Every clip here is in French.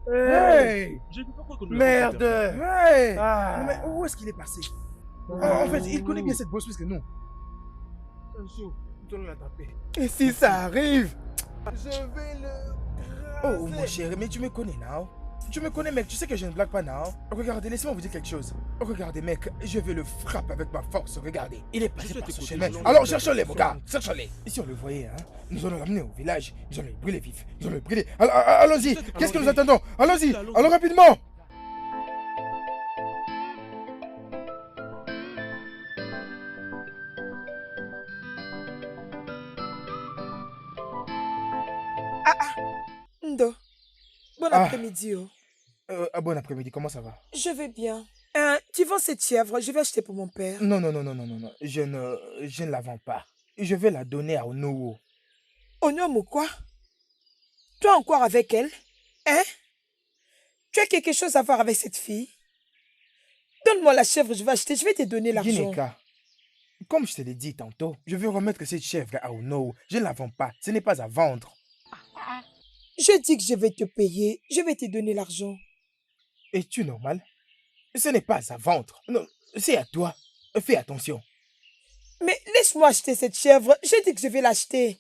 Hey! Je ne peux pas croire que nous l'avons Merde! fait comme Hey! Non, mais Ah! où est-ce qu'il est passé? En fait, il connaît bien cette bosse plus que nous. Attention, nous allons l'attraper. Et si ça arrive? Je vais le Oh, mon craser. chéri, mais tu me connais, now. Tu me connais, mec, tu sais que je ne blague pas, now. Regardez, laissez-moi vous dire quelque chose. Regardez, mec, je vais le frapper avec ma force, regardez. Il est passé suis à par tes ce côtés, chemin. je Alors, l'ai cherchons-les, mon gars, fait. cherchons-les. Et si on le voyait, hein, nous allons l'amener au village, nous allons le brûler vif, nous allons le brûler. Allons-y, qu'est-ce que nous Allons-y. attendons? Allons-y, Allons-y. allons rapidement. Ndo, bon Ah. après-midi. Oh. Bon après-midi, comment ça va? Je vais bien. Tu vends cette chèvre, je vais acheter pour mon père. Non, non, non, non, non, non, non, je ne la vends pas. Je vais la donner à Onowo. Oignon ou quoi? Tu es encore avec elle? Hein? Tu as quelque chose à voir avec cette fille? Donne-moi la chèvre, je vais acheter, je vais te donner l'argent. Gineka, comme je te l'ai dit tantôt, je vais remettre cette chèvre à Onowo. Je ne la vends pas, ce n'est pas à vendre. Je dis que je vais te payer, je vais te donner l'argent. Es-tu normal? Ce n'est pas à vendre. Non, c'est à toi. Fais attention. Mais laisse-moi acheter cette chèvre, je dis que je vais l'acheter.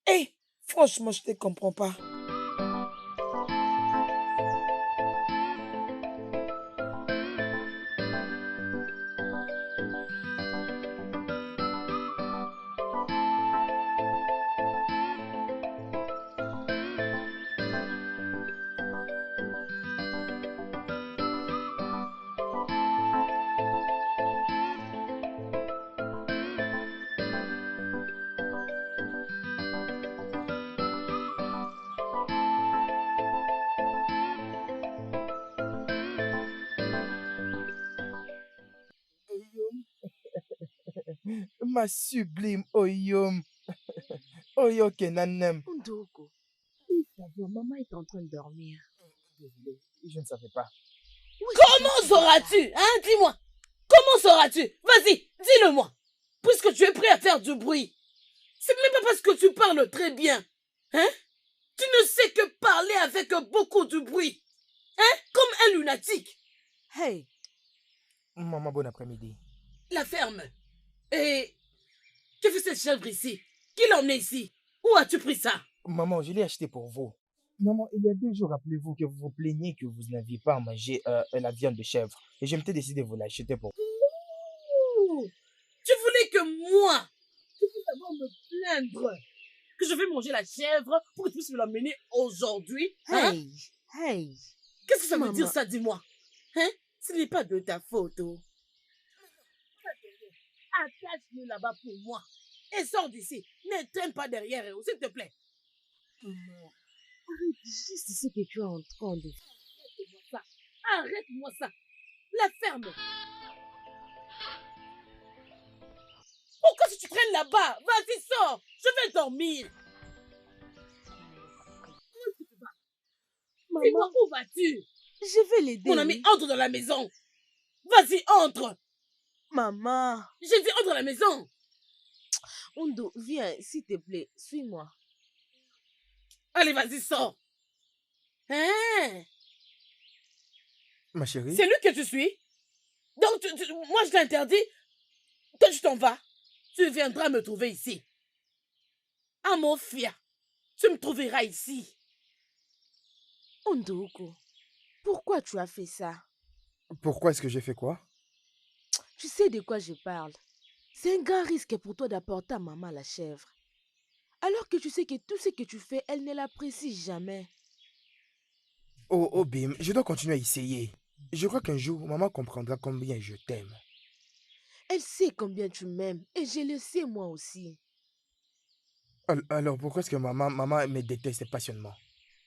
Hé, franchement, je ne te comprends pas. Ma sublime Oyom. Oyo Kenanem. Ndoko, oui, ça va, maman est en train de dormir. Désolé, je ne savais pas. Comment sauras-tu? Hein, dis-moi. Comment sauras-tu? Vas-y, dis-le-moi. Puisque tu es prêt à faire du bruit. C'est même pas parce que tu parles très bien. Hein? Tu ne sais que parler avec beaucoup de bruit. Hein? Comme un lunatique. Hey, Maman, bon après-midi. la ferme. Et que fait cette chèvre ici? Qui l'a emmenée ici? Où as-tu pris ça? Maman, je l'ai acheté pour vous. Maman, il y a 2 jours, rappelez-vous que vous vous plaignez que vous n'aviez pas à manger la viande de chèvre. Et je m'étais décidé de vous l'acheter pour vous. Ouh, tu voulais que moi, je puisse d'abord me plaindre que je vais manger la chèvre pour que tu puisses me l'amener aujourd'hui? Hein? Hey, Qu'est-ce que ça veut maman. dire ça, dis-moi? Hein? Ce n'est pas de ta faute. Oh. Attache-le là-bas pour moi. Et sors d'ici. Ne traîne pas derrière, s'il te plaît. Maman, arrête juste ce que tu es en train de faire. Arrête-moi ça. Arrête-moi ça. La ferme. Pourquoi si tu traînes là-bas? Vas-y, sors. Je vais dormir. Où est-ce que tu vas? Dis-moi, où vas-tu? Je vais l'aider. Mon ami, entre dans la maison. Vas-y, entre. Maman. J'ai dit entre dans la maison. Ondo, viens, s'il te plaît, suis-moi. Allez, vas-y, sors. Hein? Ma chérie? C'est lui que tu suis? Donc, moi, je t'interdis. Toi, tu t'en vas. Tu viendras me trouver ici. À mon fier. Tu me trouveras ici. Ondoko, pourquoi tu as fait ça? Pourquoi est-ce que j'ai fait quoi? Tu sais de quoi je parle. C'est un grand risque pour toi d'apporter à maman la chèvre. Alors que tu sais que tout ce que tu fais, elle ne l'apprécie jamais. Oh, Bim, je dois continuer à essayer. Je crois qu'un jour, maman comprendra combien je t'aime. Elle sait combien tu m'aimes et je le sais moi aussi. Alors, pourquoi est-ce que maman me déteste passionnément?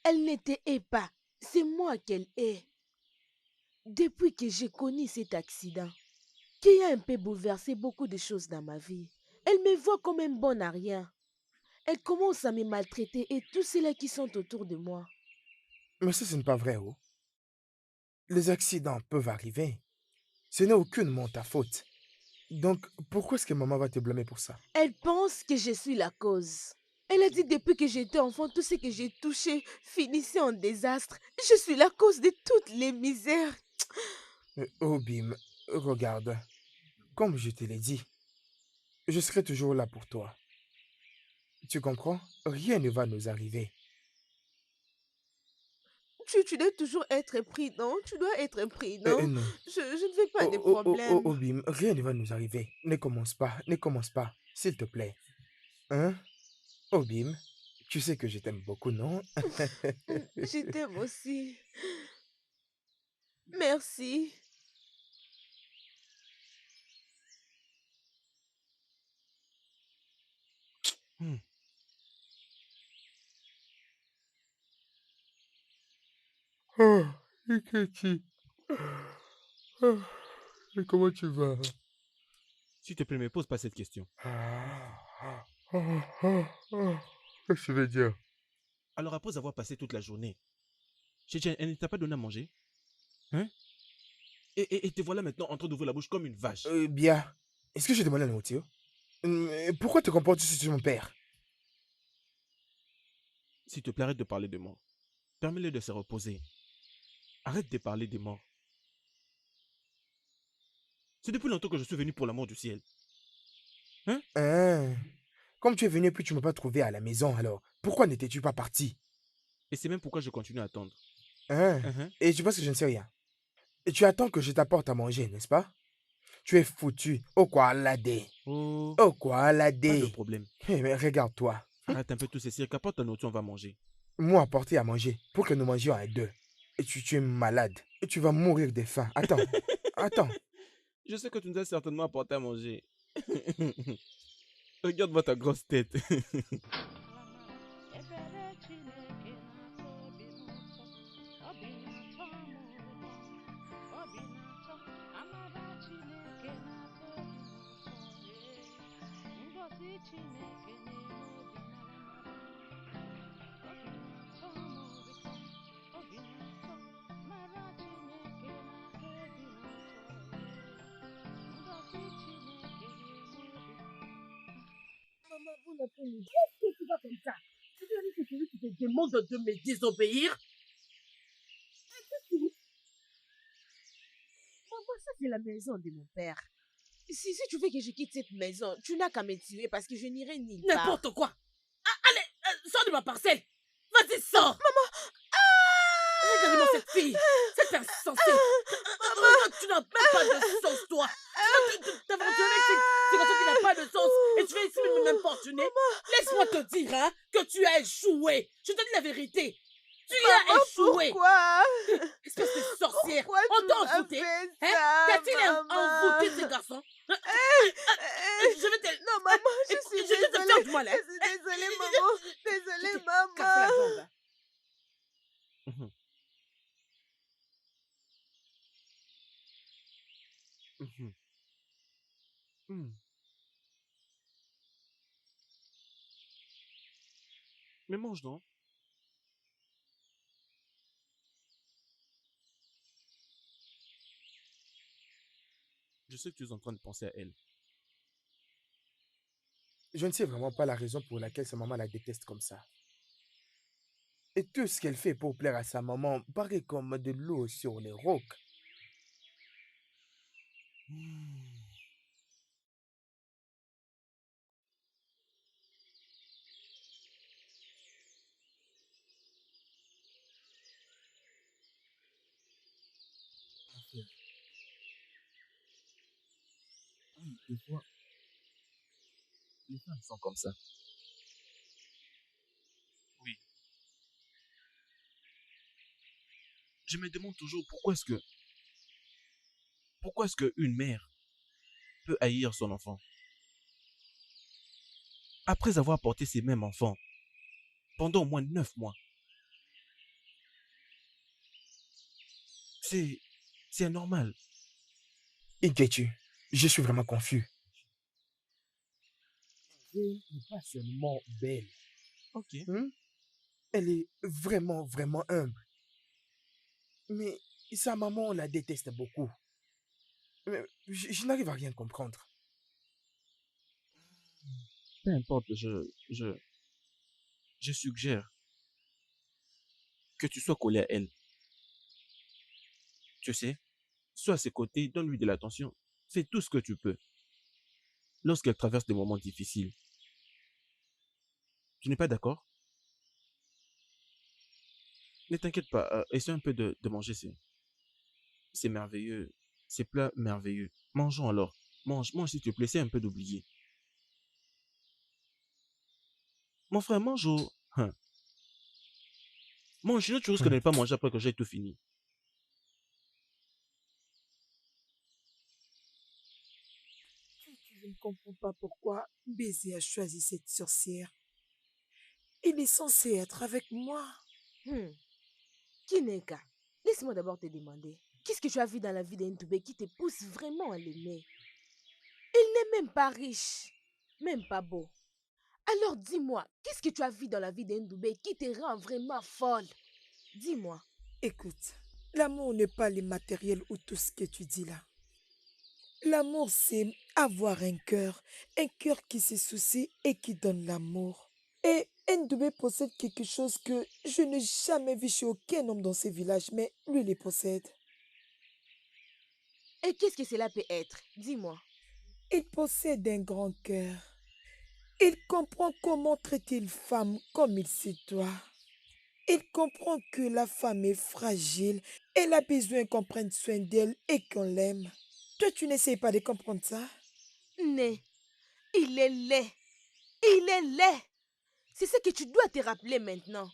Elle ne te hait pas, c'est moi qu'elle hait. Depuis que j'ai connu cet accident, qui a un peu bouleversé beaucoup de choses dans ma vie, elle me voit comme un bon à rien. Elle commence à me maltraiter et tous ceux-là qui sont autour de moi. Mais ça, ce n'est pas vrai, oh. Les accidents peuvent arriver. Ce n'est aucunement ta faute. Donc, pourquoi est-ce que maman va te blâmer pour ça? Elle pense que je suis la cause. Elle a dit depuis que j'étais enfant, tout ce que j'ai touché finissait en désastre. Je suis la cause de toutes les misères. Obim, regarde, comme je te l'ai dit, je serai toujours là pour toi. Tu comprends? Rien ne va nous arriver. Tu dois toujours être pris, non? Tu dois être pris, non? Non. Je ne veux pas de problème. Obim, rien ne va nous arriver. Ne commence pas, s'il te plaît. Hein? Obim, tu sais que je t'aime beaucoup, non? Je t'aime aussi. Merci. Hmm. Oh, Ikechi. Oh, et comment tu vas? S'il te plaît, ne me pose pas cette question. Qu'est-ce que tu veux dire? Alors après avoir passé toute la journée, Chétchène, elle ne t'a pas donné à manger? Hein? Et te voilà maintenant en train d'ouvrir la bouche comme une vache. Bien. Est-ce que j'ai demandé la nourriture? Pourquoi te comportes-tu sur mon père? S'il te plaît, arrête de parler de mort. Permets-le de se reposer. Arrête de parler des morts. C'est depuis longtemps que je suis venu pour l'amour du ciel. Hein? Hein? Comme tu es venu et puis tu ne m'as pas trouvé à la maison, alors pourquoi n'étais-tu pas parti? Et c'est même pourquoi je continue à attendre. Hein? Uh-huh. Et tu penses que je ne sais rien? Et tu attends que je t'apporte à manger, n'est-ce pas? Tu es foutu. Oh quoi, Ladé. Oh, Oh quoi, pas de Ladé. problème. Mais regarde-toi. Arrête un peu tous ces cirques. Apporte ta nourriture, on va manger. Moi, apporter à manger pour que nous mangions à deux. Et tu es malade. Et tu vas mourir de faim. Attends. Attends. Je sais que tu nous as certainement apporté à manger. Regarde-moi ta grosse tête. Maman, vous n'apprenez pas. Qu'est-ce que tu vas comme ça? Tu veux dire que c'est celui qui te demande de me désobéir? Maman, ça c'est la maison de mon père. Si tu veux que je quitte cette maison, tu n'as qu'à me tuer parce que je n'irai nulle part. N'importe quoi. Ah, allez, sors de ma parcelle. Vas-y, sors. Regarde-moi cette fille. Cette insensée. Tu n'as même pas de sens, toi. T'aventurer avec ces garçons qui n'ont pas de sens. Et tu vas ici m'importuner. Laisse-moi te dire hein, que tu as échoué. Je te dis la vérité. Tu as échoué. Pourquoi? Espèce de sorcière. Pourquoi On tu t'a m'as envoûté. fait Hein? ça, T'a-t-il maman? envoûté ces garçons? Je vais te... Non, maman, je suis Je vais te faire désolée. du mal. Je suis désolée, maman. Désolée, maman. Casse la jambe. Mhm. Mhm. Mhm. Mais mange, non? Je sais que tu es en train de penser à elle. Je ne sais vraiment pas la raison pour laquelle sa maman la déteste comme ça. Et tout ce qu'elle fait pour plaire à sa maman paraît comme de l'eau sur les rocs. Oui, des fois, les femmes sont comme ça. Oui. Je me demande toujours pourquoi est-ce qu'une mère peut haïr son enfant après avoir porté ces mêmes enfants pendant au moins 9 mois. C'est anormal. Ikechi, je suis vraiment confus. Elle n'est pas seulement belle. Ok. Elle est vraiment, vraiment humble. Mais sa maman la déteste beaucoup. Mais je n'arrive à rien comprendre. Peu importe, je je suggère que tu sois collé à elle. Tu sais, sois à ses côtés, donne-lui de l'attention. Fais tout ce que tu peux. Lorsqu'elle traverse des moments difficiles, tu n'es pas d'accord? Ne t'inquiète pas, essaie un peu de manger, c'est merveilleux. Ces plats merveilleux. Mangeons alors. Mange, mange s'il te plaît, essaie un peu d'oublier. Mon frère, mange au... Hein. Mange, sinon tu risques de ne pas manger après que j'ai tout fini. Je ne comprends pas pourquoi Baiser a choisi cette sorcière. Il est censé être avec moi. Kineka, laisse-moi d'abord te demander. Qu'est-ce que tu as vu dans la vie d'Ndoubé qui te pousse vraiment à l'aimer? Il n'est même pas riche, même pas beau. Alors dis-moi, qu'est-ce que tu as vu dans la vie d'Ndoubé qui te rend vraiment folle? Dis-moi. Écoute, l'amour n'est pas le matériel ou tout ce que tu dis là. L'amour, c'est avoir un cœur qui se soucie et qui donne l'amour. Et Ndoubé possède quelque chose que je n'ai jamais vu chez aucun homme dans ce village, mais lui le possède. Et qu'est-ce que cela peut être? Dis-moi. Il possède un grand cœur. Il comprend comment traiter une femme comme il se doit. Il comprend que la femme est fragile. Elle a besoin qu'on prenne soin d'elle et qu'on l'aime. Toi, tu n'essayes pas de comprendre ça? Né, il est laid. Il est laid. C'est ce que tu dois te rappeler maintenant.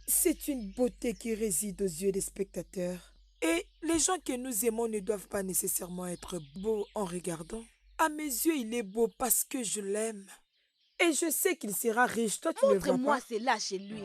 C'est une beauté qui réside aux yeux des spectateurs. Et les gens que nous aimons ne doivent pas nécessairement être beaux en regardant. À mes yeux, il est beau parce que je l'aime. Et je sais qu'il sera riche. Toi, tu ne le vois Montre-moi pas? cela chez lui.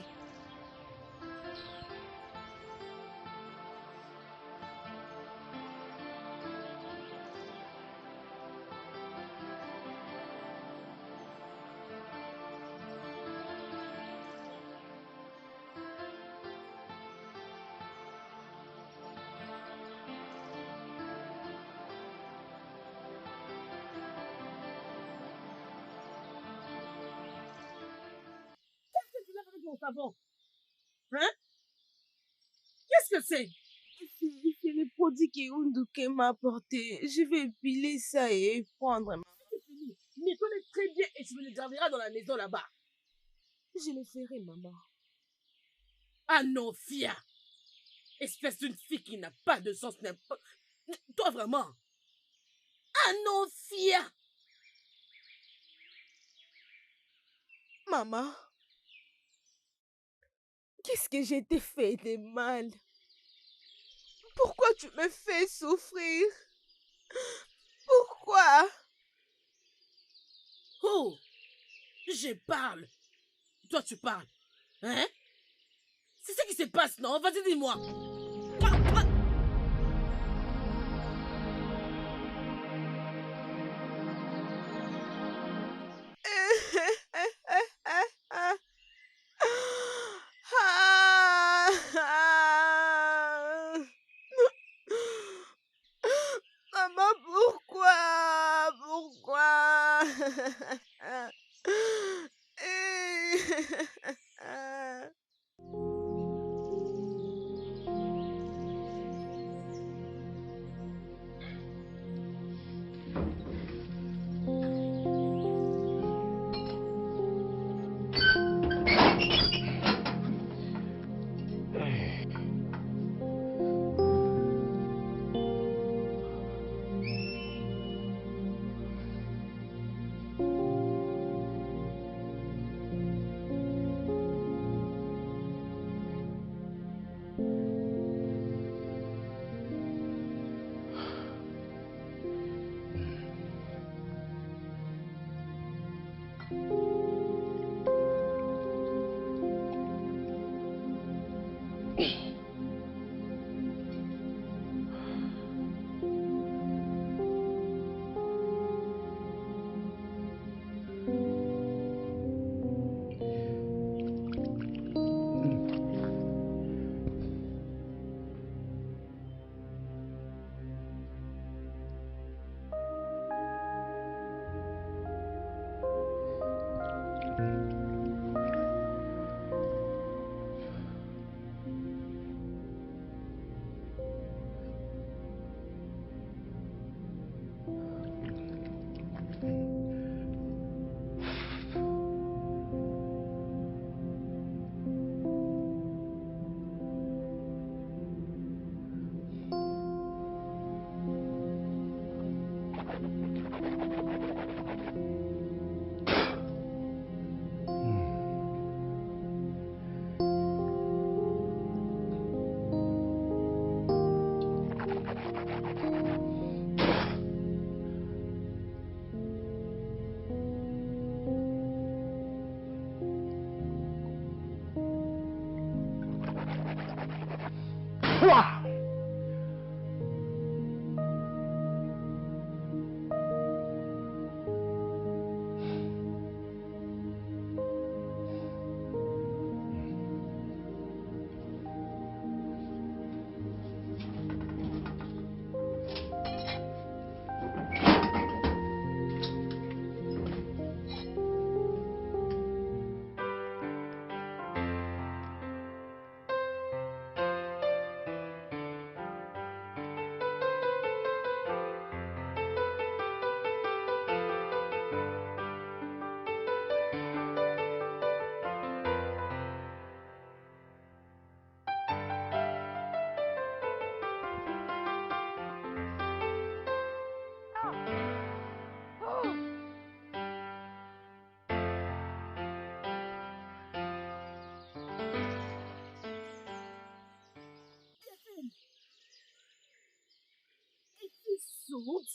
Mon savon. Hein? Qu'est-ce que c'est? C'est le produit que Unduke m'a apporté. Je vais épiler ça et prendre. C'est fini. Nettoie très bien et tu me les garderas dans la maison là-bas. Je le ferai, maman. Ah non, Fia. Espèce d'une fille qui n'a pas de sens. Toi vraiment. Ah non, Fia. Maman, qu'est-ce que j'ai te fait de mal? Pourquoi tu me fais souffrir? Pourquoi? Oh, je parle. Toi, tu parles. Hein? C'est ce qui se passe, non? Vas-y, dis-moi. Maman, pourquoi? Pourquoi? toi. Sourde?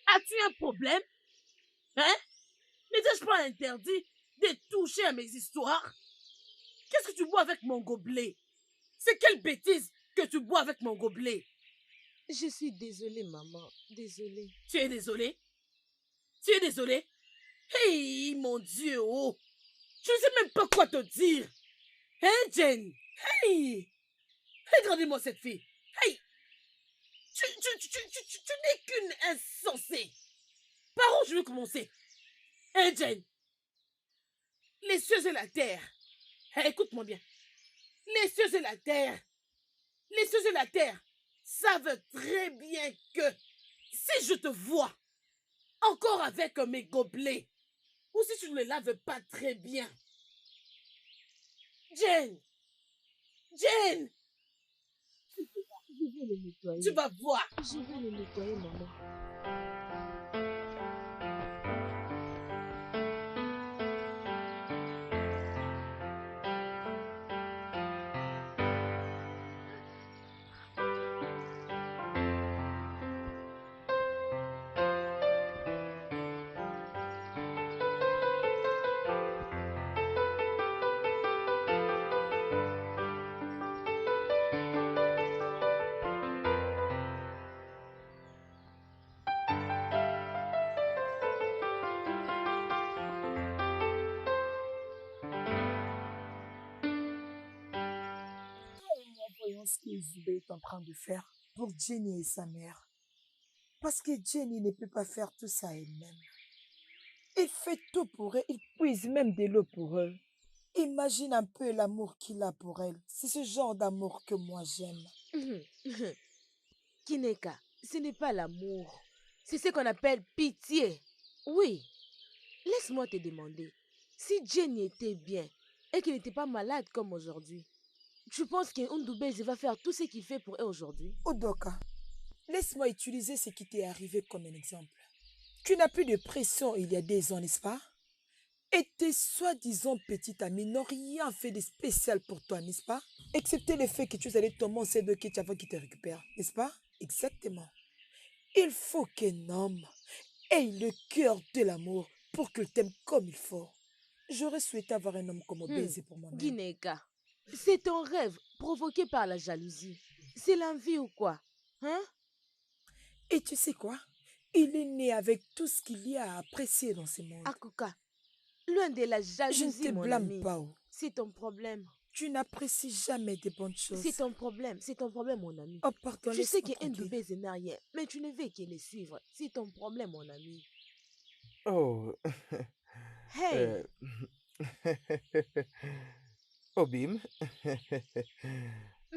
As-tu un problème? Hein? N'étais-je pas interdit de toucher à mes histoires? Qu'est-ce que tu bois avec mon gobelet? C'est quelle bêtise que tu bois avec mon gobelet? Je suis désolée, maman. Désolée. Tu es désolé? Tu es désolé? Hey, mon Dieu, oh! Je ne sais même pas quoi te dire. Hein, Jen? Hey! Regardez-moi cette fille. Hey! Tu n'es qu'une insensée. Par où je veux commencer? Hein, Jen? Les cieux et la terre. Hey, écoute-moi bien. Les cieux et la terre. Les cieux et la terre savent très bien que si je te vois encore avec mes gobelets, ou si tu ne les laves pas très bien. Jen! Jen! Je vais le nettoyer. Tu vas voir. Je vais le nettoyer, maman. Voyons ce que Zubé est en train de faire pour Jenny et sa mère. Parce que Jenny ne peut pas faire tout ça elle-même. Il fait tout pour eux, il puise même de l'eau pour eux. Imagine un peu l'amour qu'il a pour elle. C'est ce genre d'amour que moi j'aime. Kineka, ce n'est pas l'amour. C'est ce qu'on appelle pitié. Oui. Laisse-moi te demander. Si Jenny était bien et qu'il n'était pas malade comme aujourd'hui, tu penses que Ndoubeze va faire tout ce qu'il fait pour elle aujourd'hui? Odoka, laisse-moi utiliser ce qui t'est arrivé comme un exemple. Tu n'as plus de pression il y a 2 ans, n'est-ce pas? Et tes soi-disant petites amies n'ont rien fait de spécial pour toi, n'est-ce pas? Excepté le fait que tu es allé tomber enceinte de Kitty avant qu'il te récupère, n'est-ce pas? Exactement. Il faut qu'un homme ait le cœur de l'amour pour qu'il t'aime comme il faut. J'aurais souhaité avoir un homme comme Obèze pour moi-même. Gineka, c'est ton rêve provoqué par la jalousie. C'est l'envie ou quoi? Hein? Et tu sais quoi? Il est né avec tout ce qu'il y a à apprécier dans ce monde. Akuka, loin de la Je jalousie, ne te mon blâme ami. pas. Oh. C'est ton problème. Tu n'apprécies jamais de bonnes choses. C'est ton problème, mon ami. Oh, pardon, Je sais laisse-moi que tranquille. Ndoubeze n'a rien, mais tu ne veux que les suivre. C'est ton problème, mon ami. Oh. Hey, Obim.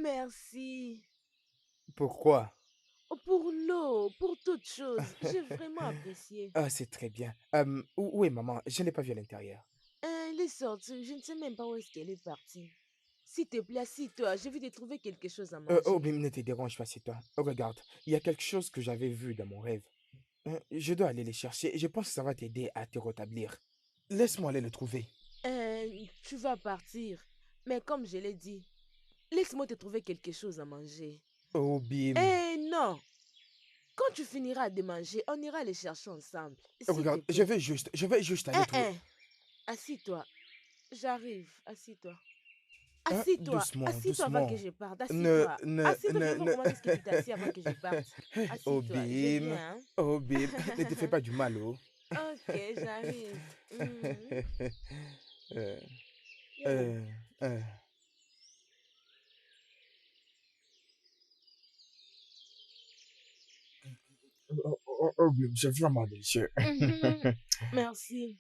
merci. Pourquoi? Pour l'eau, pour toute chose. J'ai vraiment apprécié. Ah, c'est très bien. Où est maman? Je ne l'ai pas vue à l'intérieur. Elle est sortie, je ne sais même pas où est-ce qu'elle est partie. S'il te plaît, assis-toi, je vais te trouver quelque chose à manger. Obim, ne te dérange pas, c'est toi. Oh, regarde, il y a quelque chose que j'avais vu dans mon rêve. Je dois aller le chercher. Je pense que ça va t'aider à te rétablir. Laisse-moi aller le trouver. Tu vas partir, mais comme je l'ai dit, laisse-moi te trouver quelque chose à manger. Obim. Non! Quand tu finiras de manger, on ira les chercher ensemble. S'il Regarde, te plaît. je vais juste aller trouver. Assis-toi. J'arrive, assis-toi. Hein, Assieds-toi. doucement, Assieds-toi avant que doucement. je parte. Ne, Assieds-toi. ne, Assieds-toi, je ne, veux voir ne. comment est-ce que tu t'assieds avant que je parte. Assieds-toi, je Obim, viens. Obim, ne te fais Hein. pas du mal, oh. Ok, j'arrive. Euh, Yeah. euh, euh. Obim, c'est vraiment délicieux. Mhm. Merci.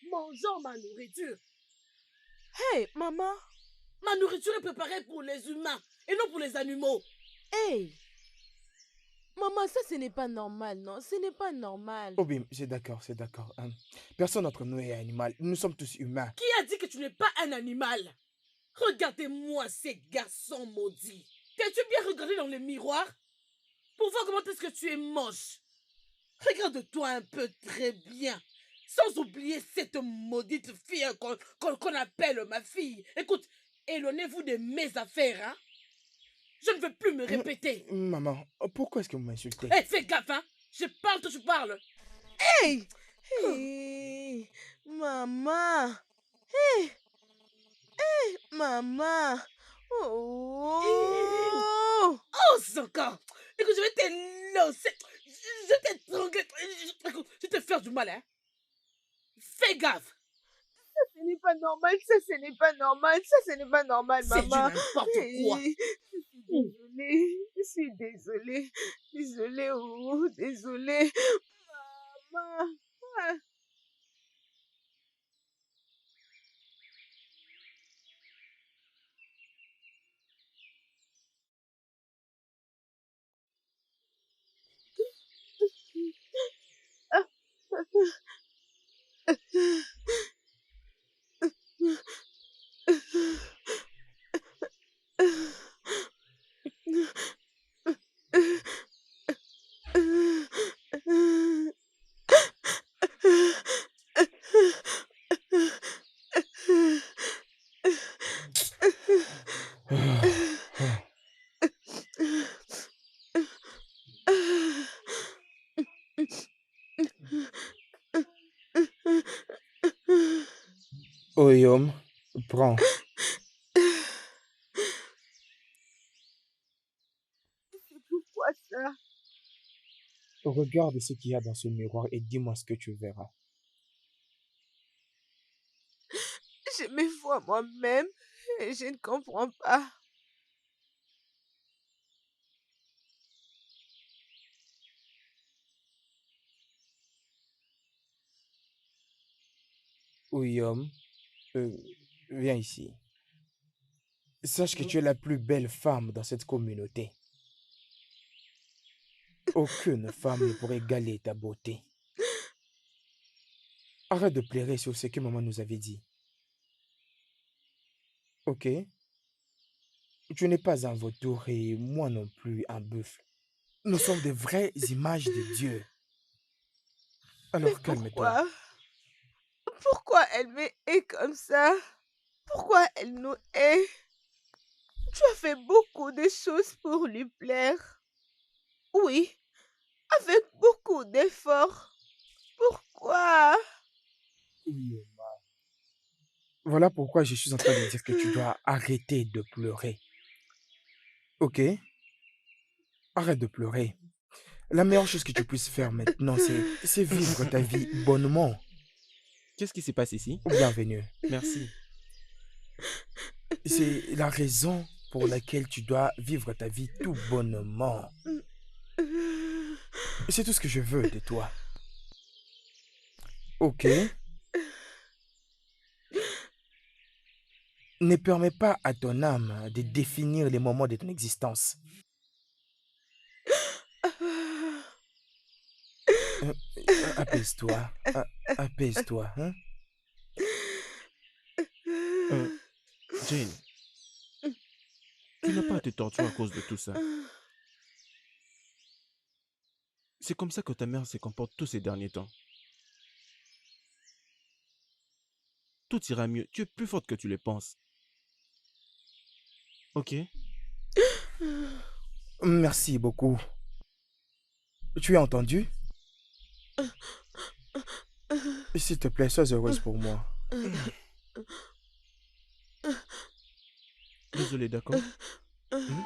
Mangeons ma nourriture. Hey, maman. Ma nourriture est préparée pour les humains et non pour les animaux. Hey, maman, ça, ce n'est pas normal, non? Ce n'est pas normal. Obim, c'est d'accord, c'est d'accord. Hein. Personne d'entre nous est animal. Nous sommes tous humains. Qui a dit que tu n'es pas un animal? Regardez-moi ces garçons maudits. T'es-tu bien regardé dans le miroir pour voir comment est-ce que tu es moche? Regarde-toi un peu très bien. Sans oublier cette maudite fille qu'on appelle ma fille. Écoute, éloignez-vous de mes affaires, hein? Je ne veux plus me répéter. Maman, pourquoi est-ce que vous m'insultez? Eh, fais gaffe, hein? Je parle, toi tu parles. Hey, hey, maman. Hey, maman. Oh. Ose encore. Écoute, je vais t'élancer. Je vais t'étrangler. Écoute, je vais te faire du mal, hein? Fais gaffe. Ce n'est pas normal, ça, ce n'est pas normal, ça, ce n'est pas normal, C'est du maman. n'importe quoi. Je suis désolée. Désolée, oh, désolée. Maman. Ah. Oyom, prends. Pourquoi ça? Regarde ce qu'il y a dans ce miroir et dis-moi ce que tu verras. Je me vois moi-même et je ne comprends pas. Oyom, viens ici. Sache que tu es la plus belle femme dans cette communauté. Aucune femme ne pourrait égaler ta beauté. Arrête de pleurer sur ce que maman nous avait dit. Ok? Tu n'es pas un vautour et moi non plus un buffle. Nous sommes des vraies images de Dieu. Mais Alors calme-toi. pourquoi elle me hait comme ça? Pourquoi elle nous hait? Tu as fait beaucoup de choses pour lui plaire. Oui, avec beaucoup d'efforts. Pourquoi? Voilà pourquoi je suis en train de dire que tu dois arrêter de pleurer. Ok? Arrête de pleurer. La meilleure chose que tu puisses faire maintenant, c'est vivre ta vie bonnement. Qu'est-ce qui se passe ici? Bienvenue. Merci. C'est la raison pour laquelle tu dois vivre ta vie tout bonnement. C'est tout ce que je veux de toi. Ok? Ne permets pas à ton âme de définir les moments de ton existence. Apaise-toi. Apaise-toi. Hein? Jane, tu n'as pas à te torturer à cause de tout ça. C'est comme ça que ta mère se comporte tous ces derniers temps. tout ira mieux. Tu es plus forte que tu le penses. Ok? Merci beaucoup. Tu as entendu? S'il te plaît, sois heureuse pour moi. Désolé, d'accord? Hmm?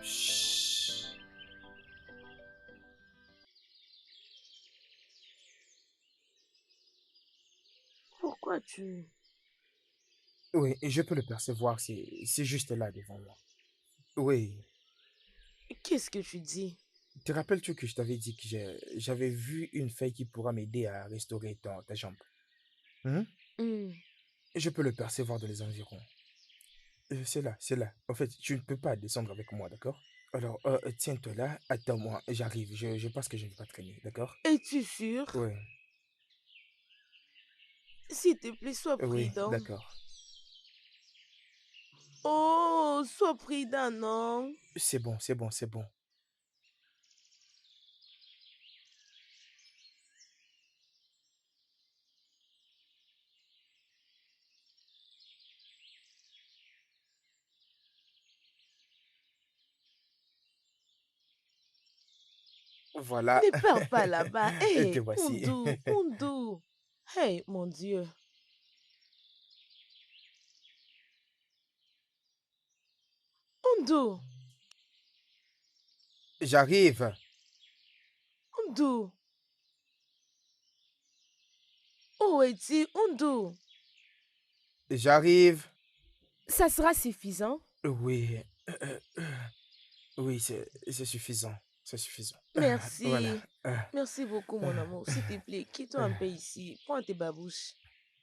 Chut. Pourquoi tu... Oui, je peux le percevoir, c'est juste là devant moi. Oui. Qu'est-ce que tu dis? Te rappelles-tu que je t'avais dit que j'avais vu une feuille qui pourra m'aider à restaurer ta jambe? Hein? Hmm. Je peux le percevoir dans les environs. C'est là, c'est là. En fait, tu ne peux pas descendre avec moi, d'accord? Alors, tiens-toi là, attends-moi, j'arrive. Je pense que je ne vais pas traîner, d'accord? Es-tu sûr? Oui, S'il te plaît, sois oui, prudent. d'accord. Oh, sois prudent, non? C'est bon, c'est bon, c'est bon. Voilà. Ne pars pas là-bas. Et te Hé, voici. Oundou, Oundou. Hey, mon Dieu. Oundou, J'arrive. Oundou. Où es-tu, Oundou? J'arrive. Ça sera suffisant? Oui. Oui, c'est suffisant. C'est suffisant. Voilà. Merci. Merci beaucoup, mon amour. S'il te plaît, quitte-toi un peu ici. Prends tes babouches.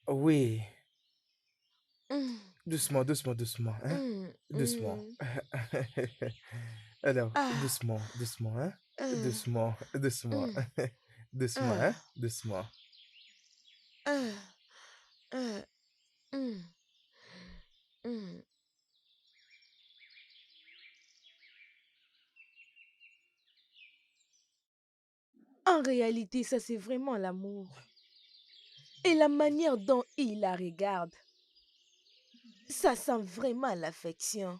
Oui. Hum, Doucement, doucement, doucement, hein? hum, Doucement. hum. Alors, Ah, doucement, doucement, hein? euh, Doucement, doucement. hum, Doucement, hein? ah, Doucement. ah, ah, hum, hum. En réalité, ça c'est vraiment l'amour. Et la manière dont il la regarde, ça sent vraiment l'affection.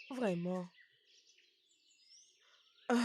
Vraiment. Ah.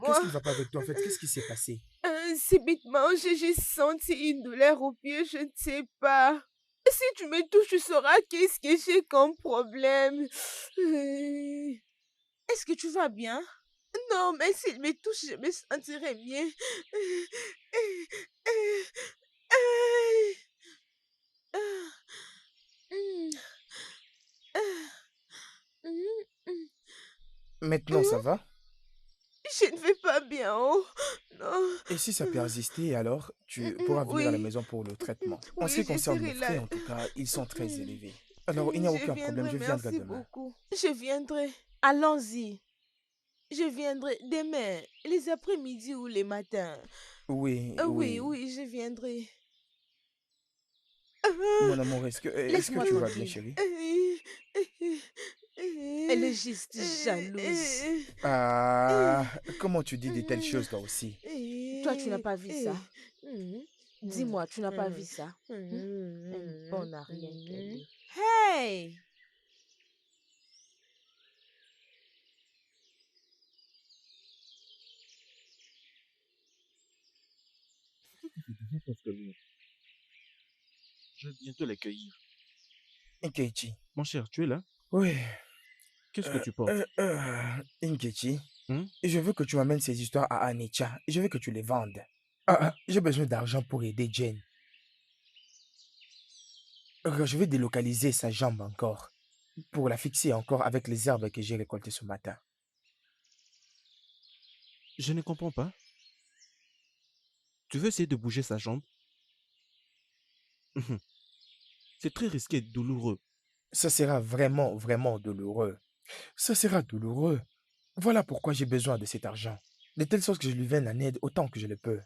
qu'est-ce qui moi. ne va pas avec toi en fait? Qu'est-ce qui s'est passé? Subitement, j'ai juste senti une douleur au pied, je ne sais pas. Si tu me touches, tu sauras qu'est-ce que j'ai comme problème. Est-ce que tu vas bien? Non, mais s'il me touche, je me sentirai mieux. Maintenant, ça va? Je ne vais pas bien, oh. Non. Et si ça persistait, alors tu pourras venir à la Oui, maison pour le traitement. En ce oui, qui je concerne serai mes là. frais, en tout cas, ils sont très élevés. Alors, il n'y a Je aucun problème, viendrai, je viendrai merci demain. beaucoup. Je viendrai. Allons-y. Je viendrai demain, les après-midi ou les matins. Oui, Oui, oui. oui, je viendrai. Mon amour, est-ce que Laisse-moi tu vas bien, tranquille. chérie? Elle est juste jalouse. Ah, comment tu dis de telles choses, toi aussi? Toi, tu n'as pas vu ça. Dis-moi, tu n'as pas vu ça. Une bonne à rien qu'elle est. Hey! Parce que je vais bientôt les cueillir. Nkechi. Mon cher, tu es là? Oui. Qu'est-ce que tu portes? Nkechi, Hein? je veux que tu m'amènes ces histoires à Anicha. Je veux que tu les vendes. J'ai besoin d'argent pour aider Jane. Je vais délocaliser sa jambe encore. Pour la fixer encore avec les herbes que j'ai récoltées ce matin. Je ne comprends pas. Tu veux essayer de bouger sa jambe? C'est très risqué et douloureux. Ça sera vraiment, vraiment douloureux. Ça sera douloureux. Voilà pourquoi j'ai besoin de cet argent. De telle sorte que je lui vienne en aide autant que je le peux.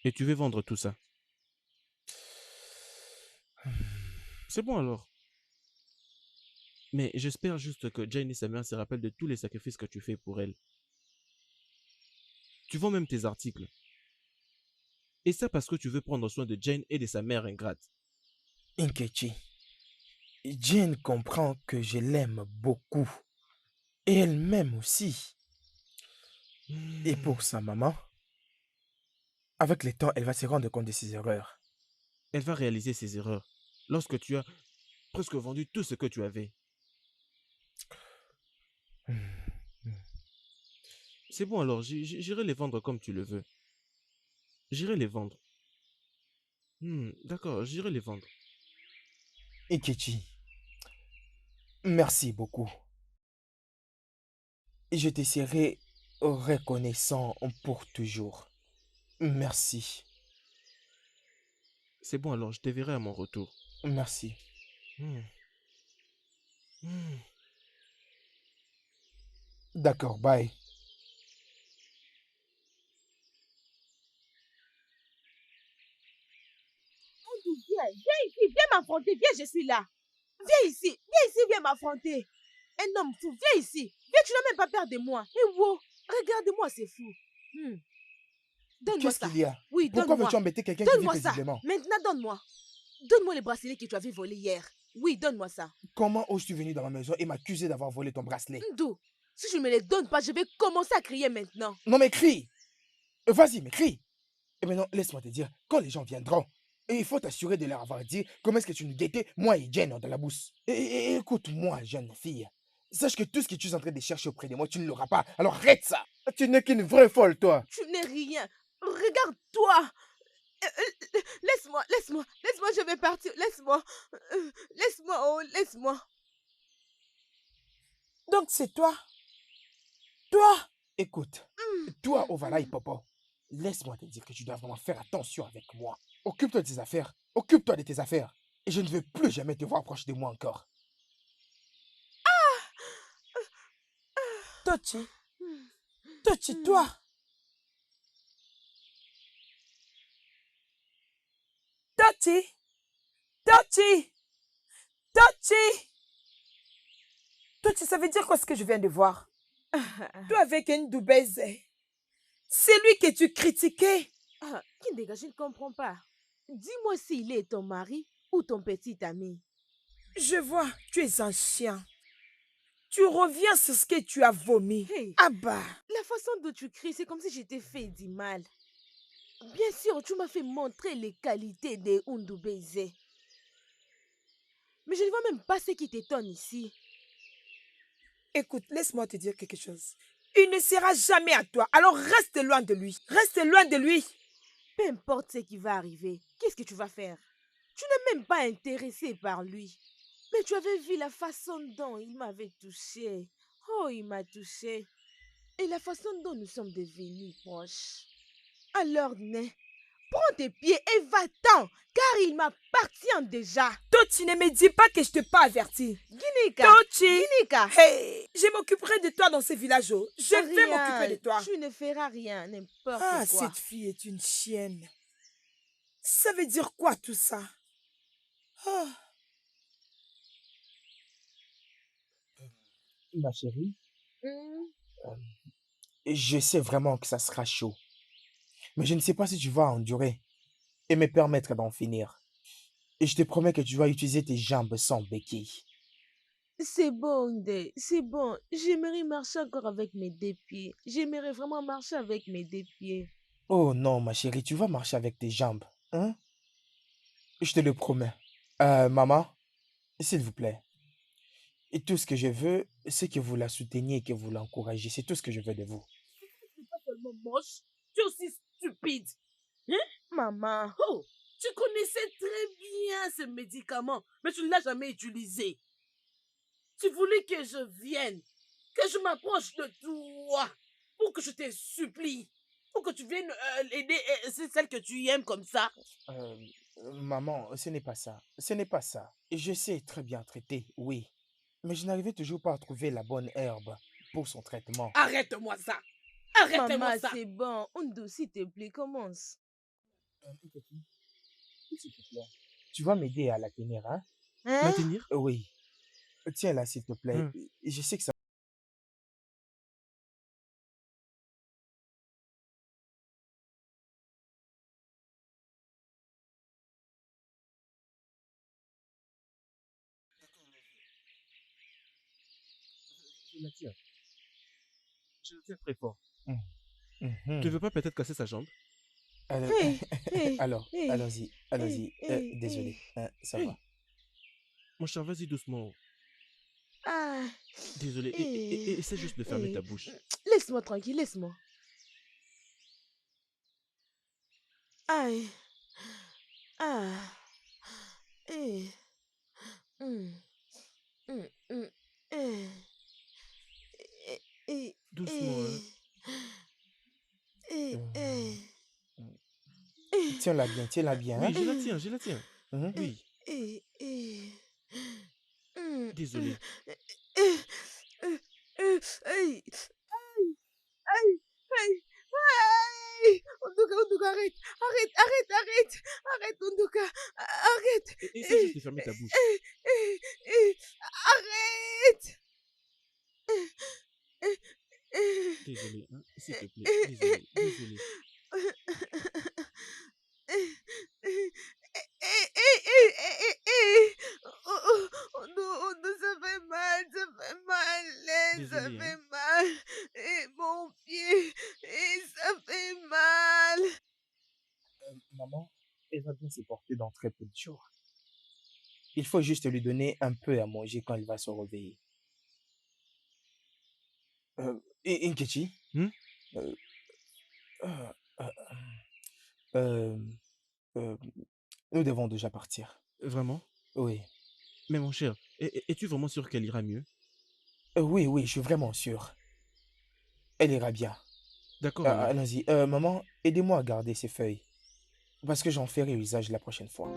Et tu veux vendre tout ça? C'est bon alors. Mais j'espère juste que Jane et sa mère se rappellent de tous les sacrifices que tu fais pour elle. Tu vends même tes articles. Et ça parce que tu veux prendre soin de Jane et de sa mère ingrate. Nkechi, Jane comprend que je l'aime beaucoup. Et elle m'aime aussi. Et pour sa maman, avec le temps, elle va se rendre compte de ses erreurs. Elle va réaliser ses erreurs lorsque tu as presque vendu tout ce que tu avais. C'est bon alors, j'irai les vendre comme tu le veux. J'irai les vendre. D'accord, j'irai les vendre. Nkechi, merci beaucoup. Je te serai reconnaissant pour toujours. Merci. C'est bon alors, je te verrai à mon retour. Merci. Hmm. Hmm. D'accord, bye. Viens ici, viens m'affronter, viens, je suis là. Viens ici, viens m'affronter. Un homme fou, viens ici. Viens, tu n'as même pas peur de moi. Et wow, regarde-moi, c'est fou. Donne-moi Qu'est-ce ça. qu'il y a? Oui, Pourquoi donne-moi. veux-tu embêter quelqu'un qui vit Donne-moi ça. paisiblement? Maintenant, donne-moi. Donne-moi les bracelets que tu avais volés hier. Oui, donne-moi ça. Comment oses-tu venir dans ma maison et m'accuser d'avoir volé ton bracelet? Ndou, si je ne me les donne pas, je vais commencer à crier maintenant. Non mais crie! Vas-y, mais crie! Et maintenant, laisse-moi te dire, quand les gens viendront, et il faut t'assurer de leur avoir dit comment est-ce que tu nous guettais, moi et Jane, dans la bourse. Et écoute-moi, jeune fille. Sache que tout ce que tu es en train de chercher auprès de moi, tu ne l'auras pas. Alors arrête ça! Tu n'es qu'une vraie folle, toi! Tu n'es rien. Regarde-toi. Laisse-moi, je vais partir. Laisse-moi. Laisse-moi. Donc c'est toi? Toi? Écoute, toi, Ovalai Popo, laisse-moi te dire que tu dois vraiment faire attention avec moi. Occupe-toi de tes affaires. Occupe-toi de tes affaires. Et je ne veux plus jamais te voir proche de moi encore. Tochi? Tochi, toi? Tochi? Tochi? Tochi? Tochi, ça veut dire quoi ce que je viens de voir? Toi avec une doubaise. C'est lui que tu critiquais. Qui dégage, je ne comprends pas. Dis-moi s'il est ton mari ou ton petit ami. Je vois, tu es un chien. Tu reviens sur ce que tu as vomi. Hey, Ah bah, la façon dont tu cries, c'est comme si je t'ai fait du mal. Bien sûr, tu m'as fait montrer les qualités des Undubaise. Mais je ne vois même pas ce qui t'étonne ici. écoute, laisse-moi te dire quelque chose. Il ne sera jamais à toi, alors reste loin de lui. Reste loin de lui. Peu importe ce qui va arriver, qu'est-ce que tu vas faire? Tu n'es même pas intéressé par lui. Mais tu avais vu la façon dont il m'avait touché. Oh, il m'a touché. Et la façon dont nous sommes devenus proches. Alors, né, prends tes pieds et va-t'en, car il m'appartient déjà. Tochi, ne me dis pas que je t'ai pas averti. Ginika, Tochi, Ginika. hey, je m'occuperai de toi dans ce village. Je vais m'occuper de toi. Tu ne feras rien, n'importe Ah, quoi. cette fille est une chienne. Ça veut dire quoi tout ça? Ah, Ma chérie, Hmm, je sais vraiment que ça sera chaud. Mais je ne sais pas si tu vas endurer et me permettre d'en finir. Et je te promets que tu vas utiliser tes jambes sans béquille. C'est bon, Ndé, c'est bon. J'aimerais marcher encore avec mes deux pieds. J'aimerais vraiment marcher avec mes deux pieds. Oh non, ma chérie, tu vas marcher avec tes jambes. Hein? Je te le promets. Maman, s'il vous plaît. Et tout ce que je veux, c'est que vous la souteniez et que vous l'encouragiez. C'est tout ce que je veux de vous. Tu n'es pas seulement moche, tu es aussi stupide. Hein? Maman, Oh, tu connaissais très bien ce médicament, mais tu ne l'as jamais utilisé. Tu voulais que je vienne, que je m'approche de toi, pour que je te supplie, pour que tu viennes aider celle que tu aimes comme ça. Euh, Maman, ce n'est pas ça. Ce n'est pas ça. Je sais très bien traiter, oui. Mais je n'arrivais toujours pas à trouver la bonne herbe pour son traitement. Arrête-moi ça. Arrête-moi maman, ça. c'est bon. Ondo, s'il te plaît, commence. S'il te plaît. Tu vas m'aider à la tenir, hein? Hein? Maintenir? Oui. Tiens-la, s'il te plaît. Hum. Je sais que ça... Je la tiens. Je la tiens très fort. Mhm. Tu ne veux pas peut-être casser sa jambe? Alors, Hey, hey, alors, hey, allons-y, allons-y. hey, Désolé, hey. hein, ça Hey, va. mon cher, vas-y doucement. Ah, Désolé. hey, Essaie juste de fermer hey. ta bouche. Laisse-moi tranquille, laisse-moi. Aïe, ah, hey. Hmm, hmm, hmm, eh, eh, eh, Doucement, hein. eh, Euh, eh, eh, tiens-la bien, Oui, hein? je la tiens, je la tiens. Mhm. Oui, eh, eh. Hmm, hmm, désolé. eh, eh, eh, eh, aïe, aïe, aïe, aïe. Onduka, arrête, arrête, arrête, arrête, arrête, Onduka, arrête. Essaie juste Eh, de fermer ta bouche. eh, eh, eh, arrête. Eh, eh, eh, Désolé, hein. S'il te eh, plaît. eh, eh, Désolé, désolé. Oh non, oh non, ça fait mal, ça Désolé, fait hein. mal. Et mon pied, et ça fait mal. Maman, elle va bien se porter dans très peu de jours. Il faut juste lui donner un peu à manger quand elle va se réveiller. Inkechi, Hmm? euh, euh, euh, euh, euh, nous devons déjà partir. Vraiment? Oui. Mais mon cher, es-tu vraiment sûr qu'elle ira mieux? Oui, oui, je suis vraiment sûr. Elle ira bien. D'accord alors. Allons-y. Maman, aidez-moi à garder ces feuilles. Parce que j'en ferai usage la prochaine fois.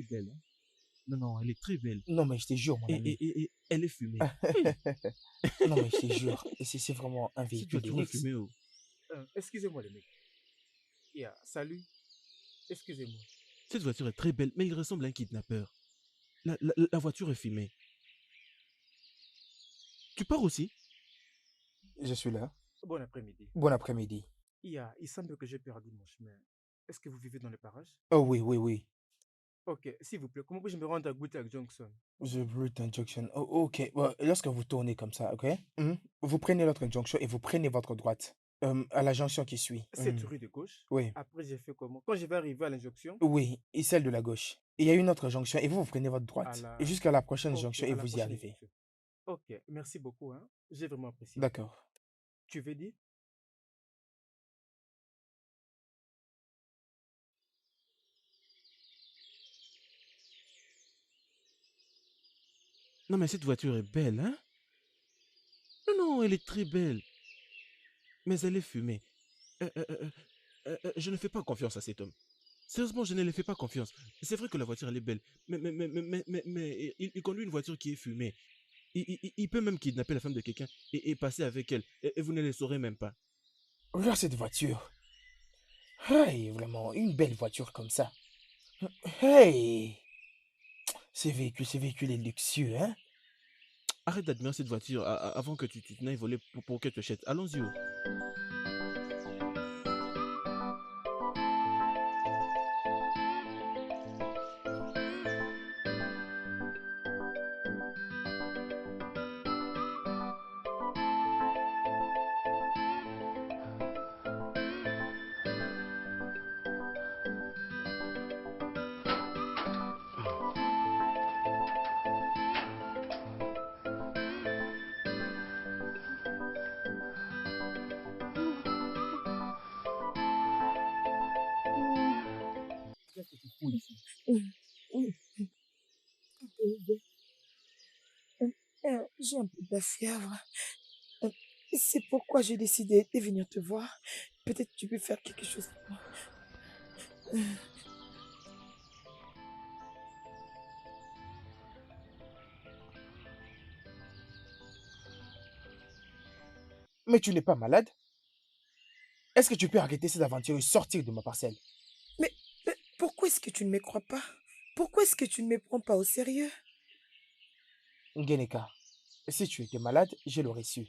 très belle. Hein. Non, non, elle est très belle. Non, mais je te jure, mon ami. Et elle est fumée. Non, mais je te jure, c'est vraiment un Cette véhicule de voiture est luxe. fumée. Oh. Excusez-moi, les mecs. Salut. Excusez-moi. Cette voiture est très belle, mais il ressemble à un kidnappeur. La voiture est fumée. Tu pars aussi? Je suis là. Bon après-midi. Bon après-midi. Il semble que j'ai perdu mon chemin. Est-ce que vous vivez dans le parages? Oh oui, oui, oui. Ok, s'il vous plaît, comment puis-je me rendre à Goodluck Junction? The Route Junction. Oh, ok. Lorsque vous tournez comme ça, ok? Vous prenez l'autre jonction et vous prenez votre droite. À la jonction qui suit. Cette rue de gauche. Oui. Après, j'ai fait comment? Quand je vais arriver à l'injonction, Oui, et celle de la gauche. Il y a une autre jonction et vous prenez votre à droite. la... Et jusqu'à la prochaine Ok, jonction à et la vous y prochaine arrivez. jonction. Ok, merci beaucoup, hein. J'ai vraiment apprécié. D'accord. Tu veux dire? Non, mais cette voiture est belle, hein? Non, non, elle est très belle. Mais elle est fumée. Je ne fais pas confiance à cet homme. Sérieusement, je ne lui fais pas confiance. C'est vrai que la voiture, elle est belle. Mais il conduit une voiture qui est fumée. Il peut même kidnapper la femme de quelqu'un et passer avec elle. Et vous ne le saurez même pas. Regarde cette voiture. Hey, vraiment, une belle voiture comme ça. Hey! Ces véhicules est luxueux, hein? Arrête d'admirer cette voiture avant que tu n'ailles voler pour qu'elle te jette. Allons-y. Oh. Qu'est-ce que tu fous ici? J'ai un peu de la fièvre. Euh, C'est pourquoi j'ai décidé de venir te voir. Peut-être que tu peux faire quelque chose pour moi. Mais tu n'es pas malade? Est-ce que tu peux arrêter cette aventure et sortir de ma parcelle? Mais pourquoi est-ce que tu ne me crois pas? Pourquoi est-ce que tu ne me prends pas au sérieux? Ngeneka, si tu étais malade, je l'aurais su.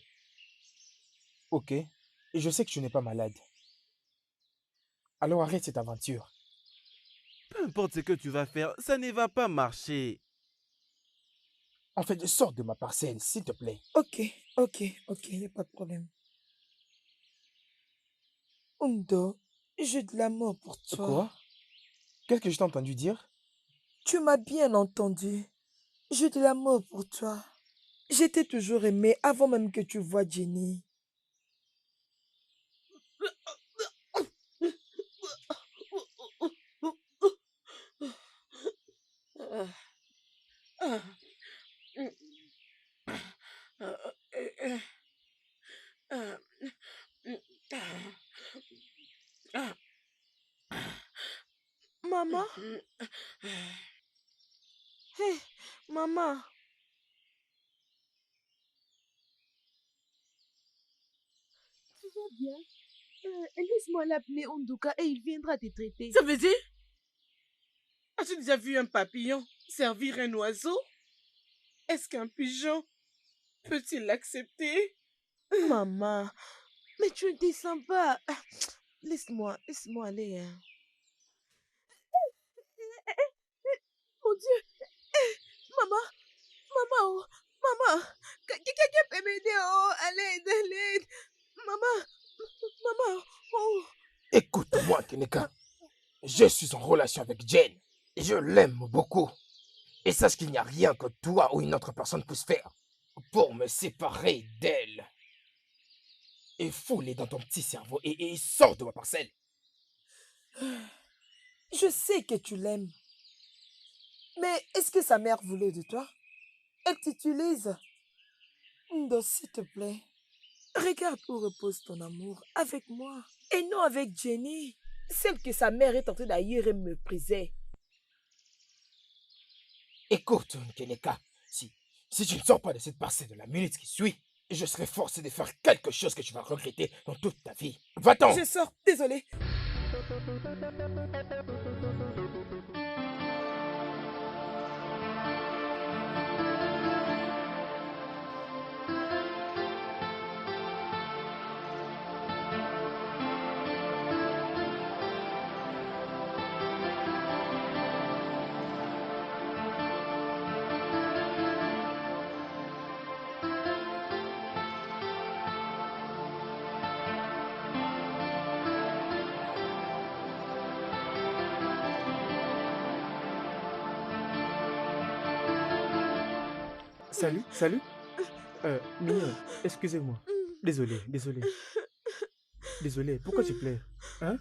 Ok, et je sais que tu n'es pas malade. Alors arrête cette aventure. Peu importe ce que tu vas faire, ça ne va pas marcher. En fait, sors de ma parcelle, s'il te plaît. Ok, il n'y a pas de problème. Undo, j'ai de l'amour pour toi. Quoi? Qu'est-ce que je t'ai entendu dire? Tu m'as bien entendu. J'ai de l'amour pour toi. Je t'ai toujours aimé avant même que tu vois Jenny. Maman? Hé, maman. Tu vas bien? Laisse-moi l'appeler Unduka et il viendra te traiter. Ça veut dire? As-tu déjà vu un papillon servir un oiseau? Est-ce qu'un pigeon peut-il l'accepter? Maman, mais tu ne te sens pas. Laisse-moi aller. Hein. Mon Dieu! Maman! Oh, maman! Quelqu'un peut m'aider? Oh, à l'aide! Maman! Oh! Écoute-moi, Keneka. Je suis en relation avec Jane. Et je l'aime beaucoup. Et sache qu'il n'y a rien que toi ou une autre personne puisse faire pour me séparer d'elle. Et fous-les dans ton petit cerveau et sors de ma parcelle. Je sais que tu l'aimes. Mais est-ce que sa mère voulait de toi? Elle t'utilise. Undo, s'il te plaît. Regarde où repose ton amour. Avec moi. Et non avec Jenny. Celle que sa mère est en train d'ailleurs et mépriser. Écoute, Nkeneka, si tu ne sors pas de cette parcelle de la minute qui suit, je serai forcé de faire quelque chose que tu vas regretter dans toute ta vie. Va-t'en! Je sors, désolé. Salut, salut. Mignonne, excusez-moi. Désolé, désolé. Désolé, pourquoi tu pleures? Hein?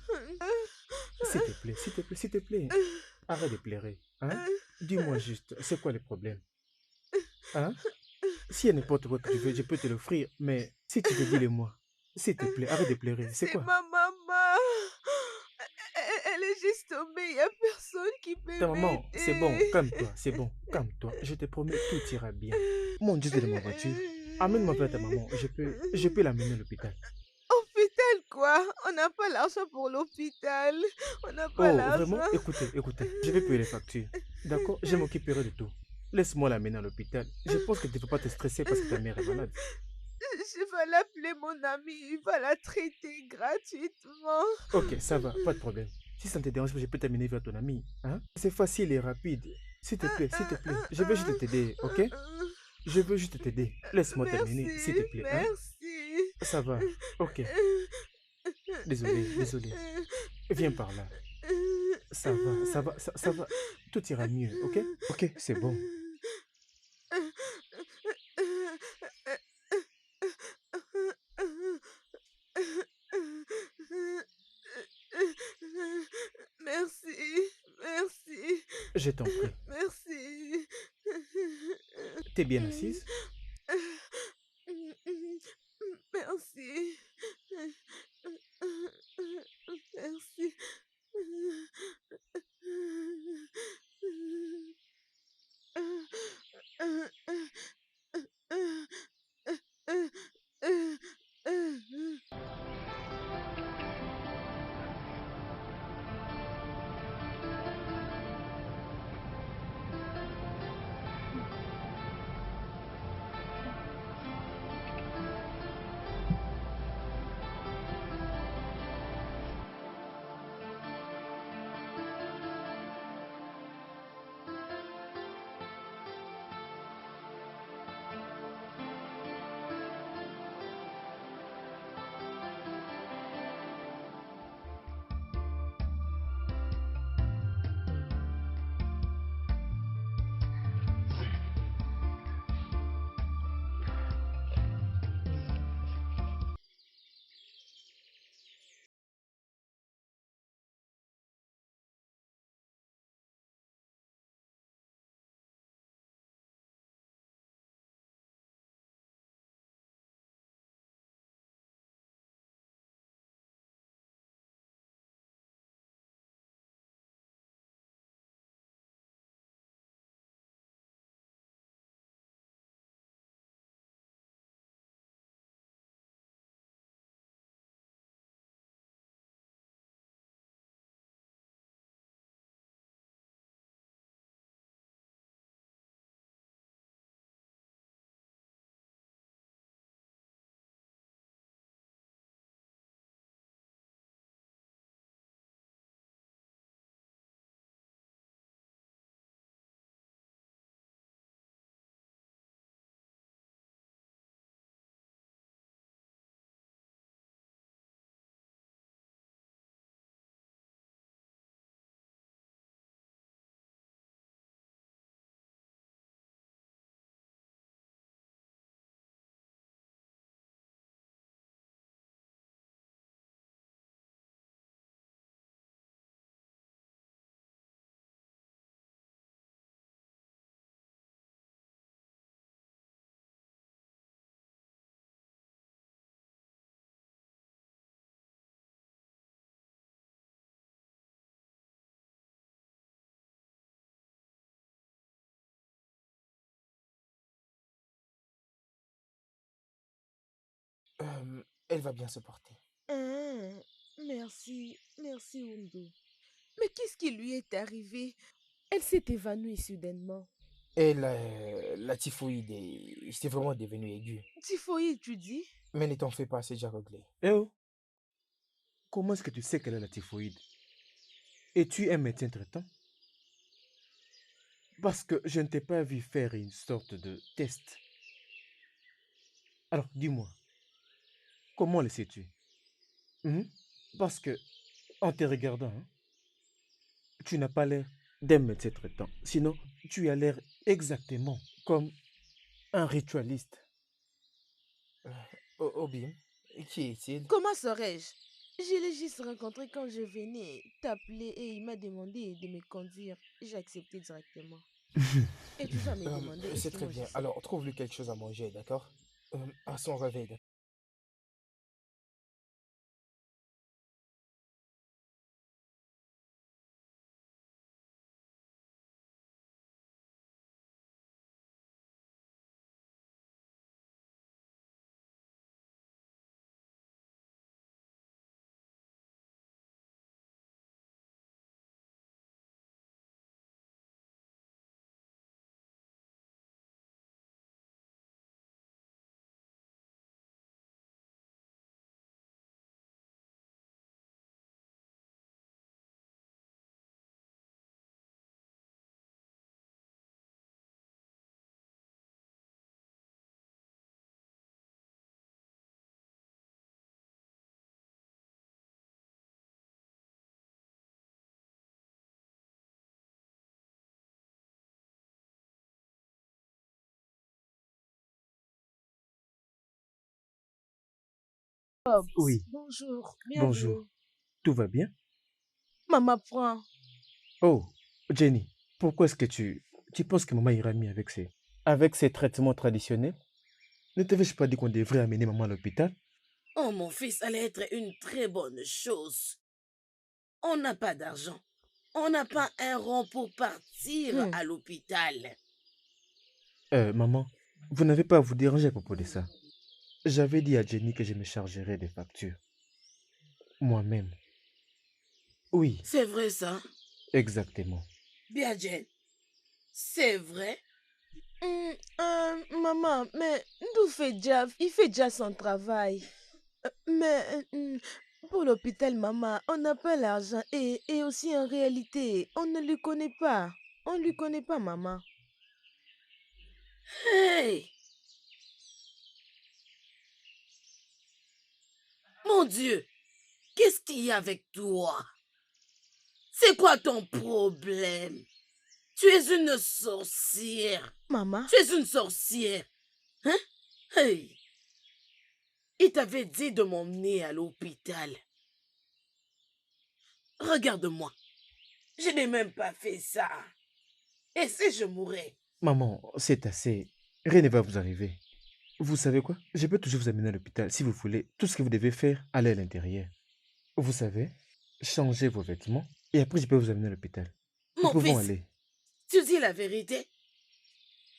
S'il te plaît, s'il te plaît, s'il te plaît. Arrête de pleurer. Hein? Dis-moi juste, c'est quoi le problème? Hein? S'il y a n'importe quoi que tu veux, je peux te l'offrir, mais si tu veux, dis-le-moi. S'il te plaît, arrête de pleurer. C'est C'est quoi? ma maman. Elle est juste tombée. Il n'y a personne qui peut Ta maman, c'est bon, m'aider. calme-toi, c'est bon, calme-toi. Je te promets, tout ira bien. Mon Dieu, de ma voiture. Amène-moi vers ta maman, je peux l'amener à l'hôpital. Hôpital quoi? On n'a pas l'argent pour l'hôpital. On n'a pas Oh, vraiment? l'argent. Écoutez, écoutez, je vais payer les factures. D'accord? Je m'occuperai de tout. Laisse-moi l'amener à l'hôpital. Je pense que tu ne peux pas te stresser parce que ta mère est malade. Je vais l'appeler mon ami. Il va la traiter gratuitement. Ok, ça va, pas de problème. Si ça ne te dérange pas, je peux t'amener vers ton ami. Hein? C'est facile et rapide. S'il te plaît, je veux juste t'aider, ok? Je veux juste t'aider. Laisse-moi t'amener, s'il te plaît. Hein? Merci. Ça va, ok. Désolé, désolé. Viens par là. Ça va. Tout ira mieux, ok? Ok, c'est bon. Merci, merci, Je t'en prie. merci. T'es bien assise? Merci. Merci. Elle va bien se porter. Hein, merci, merci Undo. Mais qu'est-ce qui lui est arrivé? Elle s'est évanouie soudainement. Et la typhoïde c'est vraiment devenu aigu. Typhoïde, tu dis? Mais ne t'en fais pas, c'est déjà réglé. Eh oh, comment est-ce que tu sais qu'elle a la typhoïde? Es-tu un médecin traitant? Parce que je ne t'ai pas vu faire une sorte de test. Alors, dis-moi, comment le sais-tu? Mhm. Parce que, en te regardant, hein, tu n'as pas l'air d'un médecin traitant. Sinon, tu as l'air exactement comme un ritualiste. Obi, qui est-il? Comment saurais-je? Je l'ai juste rencontré quand je venais t'appeler et il m'a demandé de me conduire. J'ai accepté directement. Et tu vas me demander est-ce C'est que très moi je bien. sais. Alors, trouve-lui quelque chose à manger, d'accord? À son réveil, d'accord? Oui, Bonjour, bonjour. bienvenue. Tout va bien? Maman prend. Oh, Jenny, pourquoi est-ce que tu penses que maman ira mieux avec ses traitements traditionnels? Ne t'avais-je pas dit qu'on devrait amener maman à l'hôpital? Oh, mon fils, allait être une très bonne chose. On n'a pas d'argent. On n'a pas un rond pour partir Hmm. à l'hôpital. Maman, vous n'avez pas à vous déranger à propos de ça. J'avais dit à Jenny que je me chargerais des factures. Moi-même. Oui, C'est vrai ça? exactement. Bien, Jen. C'est vrai? Maman, mais il fait déjà son travail. Mais pour l'hôpital, maman, on n'a pas l'argent et aussi en réalité, on ne lui connaît pas. On ne lui connaît pas, maman. Hey! Mon Dieu! Qu'est-ce qu'il y a avec toi? C'est quoi ton problème? Tu es une sorcière. Maman, Tu es une sorcière. Hein? Hey! Il t'avait dit de m'emmener à l'hôpital. Regarde-moi. Je n'ai même pas fait ça. Et si je mourais? Maman, c'est assez. Rien ne va vous arriver. Vous savez quoi? Je peux toujours vous amener à l'hôpital si vous voulez. Tout ce que vous devez faire, allez à l'intérieur. Vous savez, changez vos vêtements et après je peux vous amener à l'hôpital. Nous Mon pouvons fils, aller. tu dis la vérité?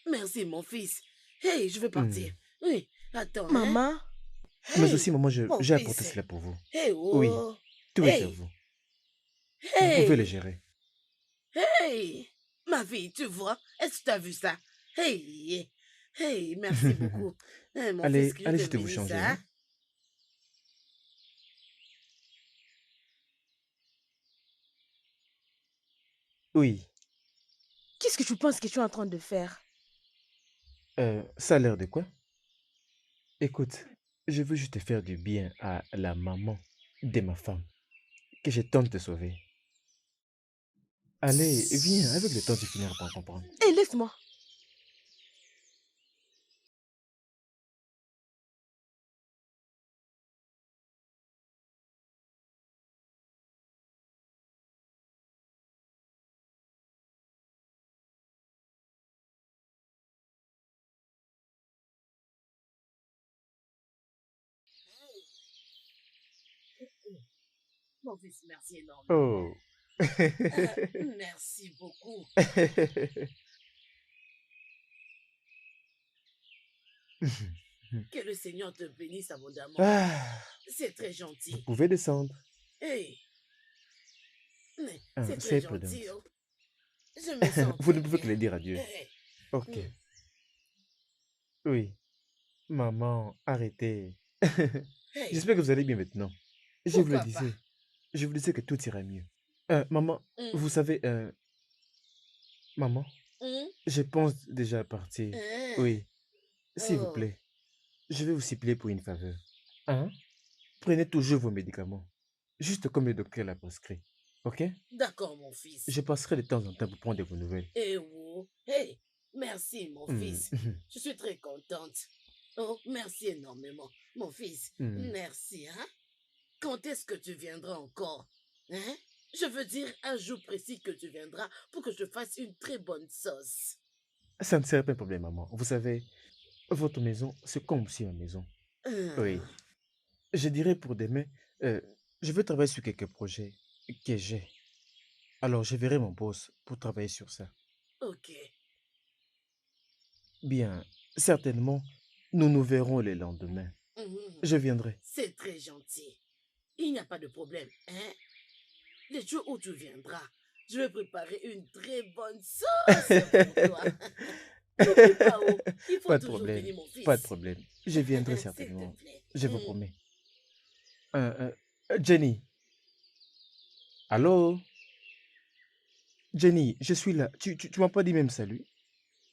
Merci, mon fils. Hey, je vais partir. Hmm. Oui, attends, hein? maman, Mais aussi, Hey, maman, mon j'ai apporté fils. cela pour vous. Hey, Oui, oh. tout est à Hey, vous. Vous pouvez le hey, gérer. hey. Ma fille, tu vois? Est-ce que tu as vu ça? Hey, hey, merci beaucoup. Hein, mon fils, Allez, que Dieu allez, te je te vous bénisse, changer, hein? hein? Oui, qu'est-ce que tu penses que tu es en train de faire? ça a l'air de quoi? Écoute, je veux juste faire du bien à la maman de ma femme, que je tente de sauver. Allez, viens, avec le temps, tu finiras par comprendre. Hé, laisse-moi. Mon fils, merci Oh. énormément. Merci beaucoup. Que le Seigneur te bénisse abondamment. Ah, C'est très vous gentil. pouvez descendre. Hey, mais Ah, c'est très c'est prudent. gentil. Oh. Je me sens Vous très ne pouvez que bien. le dire à Dieu. Hey, Ok. mm, Oui. Maman, arrêtez. hey, J'espère que vous allez bien maintenant. Je vous le pourquoi pas? disais. Je vous disais que tout ira mieux. Maman, Mm, vous savez, maman, mm, je pense déjà partir. hein, Oui, s'il vous oh, plaît, je vais vous supplier pour une faveur. Hein? Prenez toujours vos médicaments, juste comme le docteur l'a prescrit. Ok? d'accord, mon fils. Je passerai de temps en temps pour prendre de vos nouvelles. Eh oh, hey, merci, mon Hmm, fils. Je suis très contente. Oh, merci énormément, mon fils. hmm. Merci, hein? Quand est-ce que tu viendras encore? Hein? Je veux dire un jour précis que tu viendras pour que je fasse une très bonne sauce. Ça ne serait pas un problème, maman. Vous savez, votre maison, c'est comme si ma maison. Oui. Ah, Je dirais pour demain, euh, je veux travailler sur quelques projets que j'ai. Alors, je verrai mon boss pour travailler sur ça. ok. Bien, certainement, nous nous verrons le lendemain. Mhm. Je viendrai. C'est très gentil. Il n'y a pas de problème, hein? Le jour où tu viendras, je vais préparer une très bonne sauce pour toi. N'oublie pas, oh, il faut Pas de toujours problème, venir, mon pas de fils. problème. Je viendrai S'il te certainement. plaît. Je vous Mm. promets. Jenny, allô? Jenny, je suis là. Tu m'as pas dit même salut.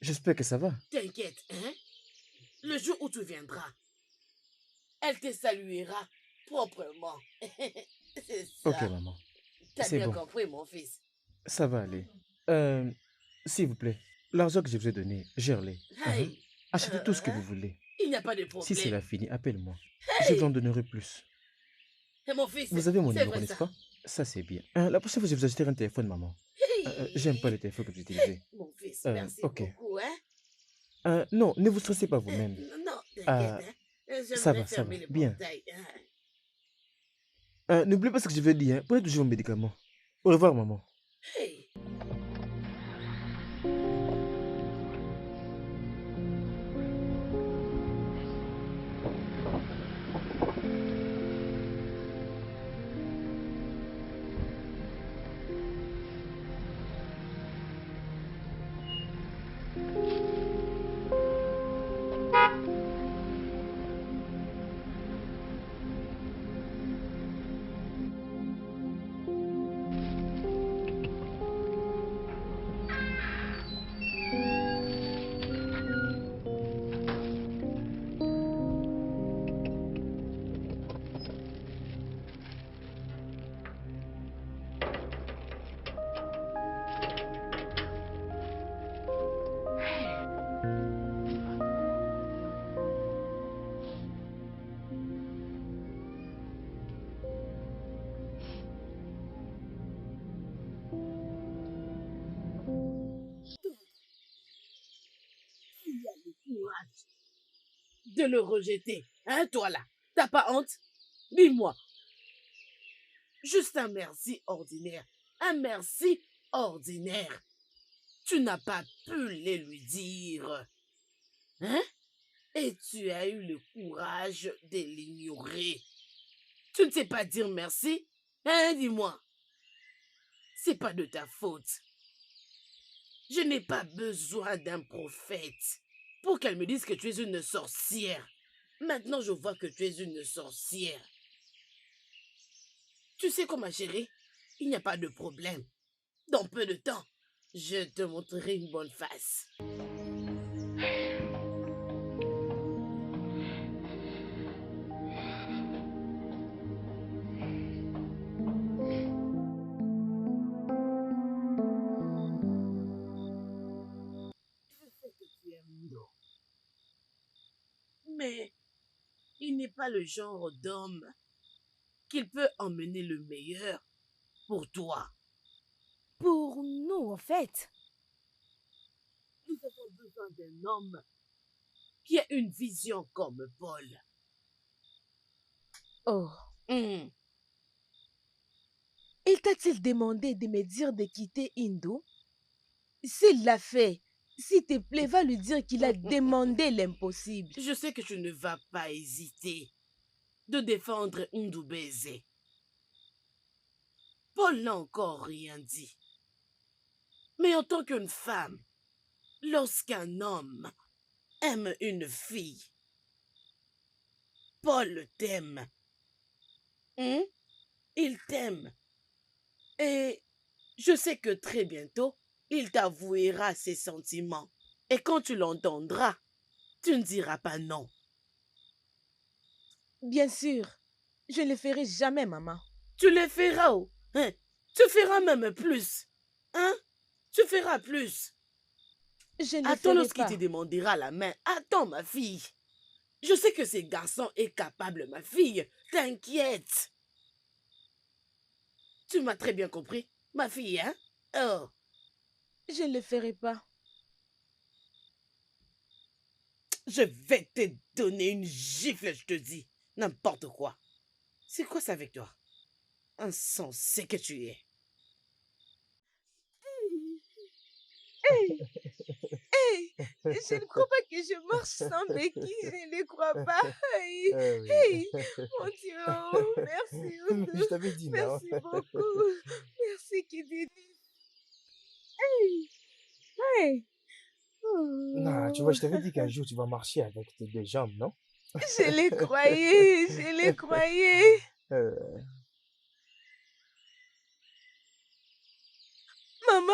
J'espère que ça va. T'inquiète, hein? Le jour où tu viendras, elle te saluera proprement. C'est Ok, ça. maman. T'as C'est bien bon. compris, mon fils. Ça va aller. Euh, S'il vous plaît, l'argent que je vous ai donné, gère-les. Hey, Achetez tout ce que hein? vous voulez. Il n'y a pas de Si c'est problème. la fini, appelle-moi. Je vous en Hey, donnerai plus. mon fils, Vous avez mon c'est numéro, vrai n'est-ce ça. pas? Ça, c'est bien. La prochaine fois, je vous achèterai un téléphone, maman. J'aime pas Hey, les téléphones que vous utilisez. mon fils, merci Ok. beaucoup, hein? Non, ne vous stressez pas vous-même. Non, t'inquiète, Euh, hein? Ça J'aimerais va, ça va. fermer le Bien. portail. Hein? N'oubliez pas ce que je veux dire. Hein. Prenez toujours vos médicaments. Au revoir, maman. Hey. Tu as le courage de le rejeter, hein, toi là? T'as pas honte? Dis-moi, juste un merci ordinaire. Un merci ordinaire. Tu n'as pas pu le lui dire. Hein? Et tu as eu le courage de l'ignorer. Tu ne sais pas dire merci? Hein, dis-moi. C'est pas de ta faute. Je n'ai pas besoin d'un prophète pour qu'elle me dise que tu es une sorcière. Maintenant, je vois que tu es une sorcière. Tu sais quoi, ma chérie? Il n'y a pas de problème. Dans peu de temps, je te montrerai une bonne face. Je sais que tu aimes l'eau, mais il n'est pas le genre d'homme qu'il peut emmener le meilleur pour toi. Pour nous, en fait. Nous avons besoin d'un homme qui a une vision comme Paul. Oh. Hum, Il t'a-t-il demandé de me dire de quitter Indo? S'il l'a fait, S'il te plaît, va lui dire qu'il a demandé l'impossible. Je sais que tu ne vas pas hésiter de défendre Ndoubeze. Paul n'a encore rien dit. Mais en tant qu'une femme, lorsqu'un homme aime une fille, Paul t'aime. Hein? Il t'aime. Et je sais que très bientôt, il t'avouera ses sentiments. Et quand tu l'entendras, tu ne diras pas non. Bien sûr, je ne le ferai jamais, maman. Tu le feras, oh. Hein? Tu feras même plus. Hein? Tu feras plus. Je ne le Attends ferai lorsqu'il pas. te demandera la main. Attends, ma fille. Je sais que ce garçon est capable, ma fille. T'inquiète. Tu m'as très bien compris, ma fille, hein? Oh. Je ne le ferai pas. Je vais te donner une gifle, je te dis. N'importe quoi. C'est quoi ça avec toi? Insensé que tu es. Je ne crois pas que je marche sans béquille. Je ne le crois pas. Hey, Ah oui. hey, mon Dieu. Oh, merci. Mais je t'avais dit, non? Merci beaucoup. Merci, Kididi. Hey, hey. Non, tu vois, je t'avais dit qu'un jour tu vas marcher avec tes deux jambes, non? Je l'ai croyé, je l'ai croyé. Euh, Maman,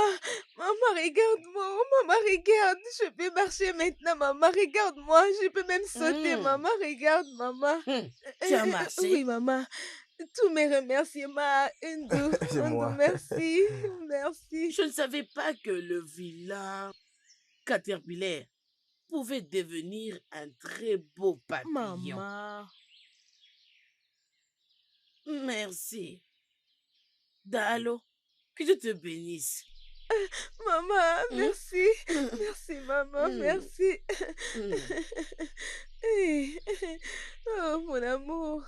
maman, regarde-moi. Oh, maman, regarde. Je peux marcher maintenant, maman. Regarde-moi. Je peux même sauter, Hmm. maman. Regarde, maman. Tu as marché? Oui, maman. Tous mes remerciements à Ndou. C'est Ndou, moi. merci. Merci. Je ne savais pas que le vilain caterpillar pouvait devenir un très beau papillon. Maman. Merci. Dalo, que Dieu te bénisse. Maman, Hmm? merci. Merci, maman. Hmm. Merci. Hmm. Hey. Oh, mon amour.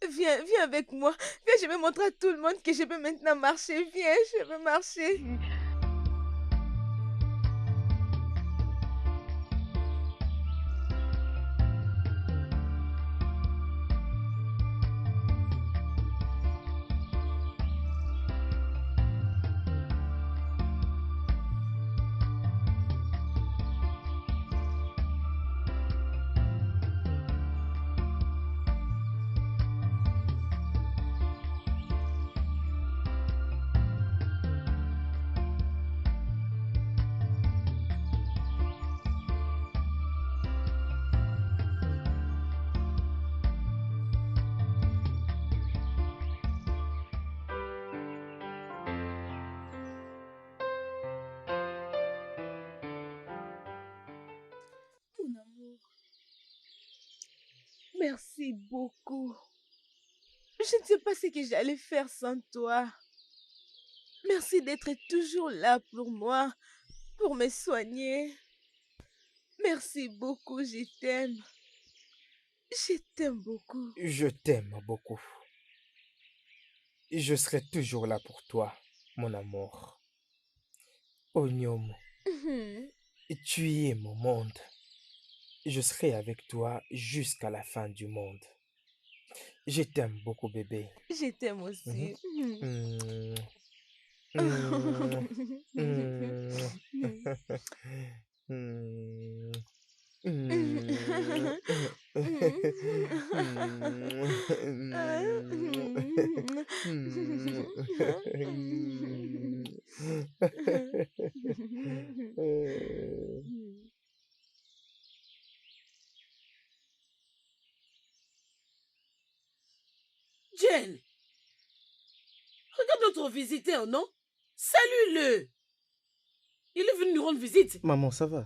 Viens, viens avec moi. Viens, je vais montrer à tout le monde que je peux maintenant marcher. Viens, je peux marcher. Mon amour. Merci beaucoup. Je ne sais pas ce que j'allais faire sans toi. Merci d'être toujours là pour moi, pour me soigner. Merci beaucoup, je t'aime. Je t'aime beaucoup. Je t'aime beaucoup. Je serai toujours là pour toi, mon amour. Onyom, tu es mon monde. Je serai avec toi jusqu'à la fin du monde. Je t'aime beaucoup, bébé. Je t'aime aussi. Mm. Mm. Mm. Jane, regarde notre visiteur, non? Salue-le. Il est venu nous rendre visite. Maman, ça va?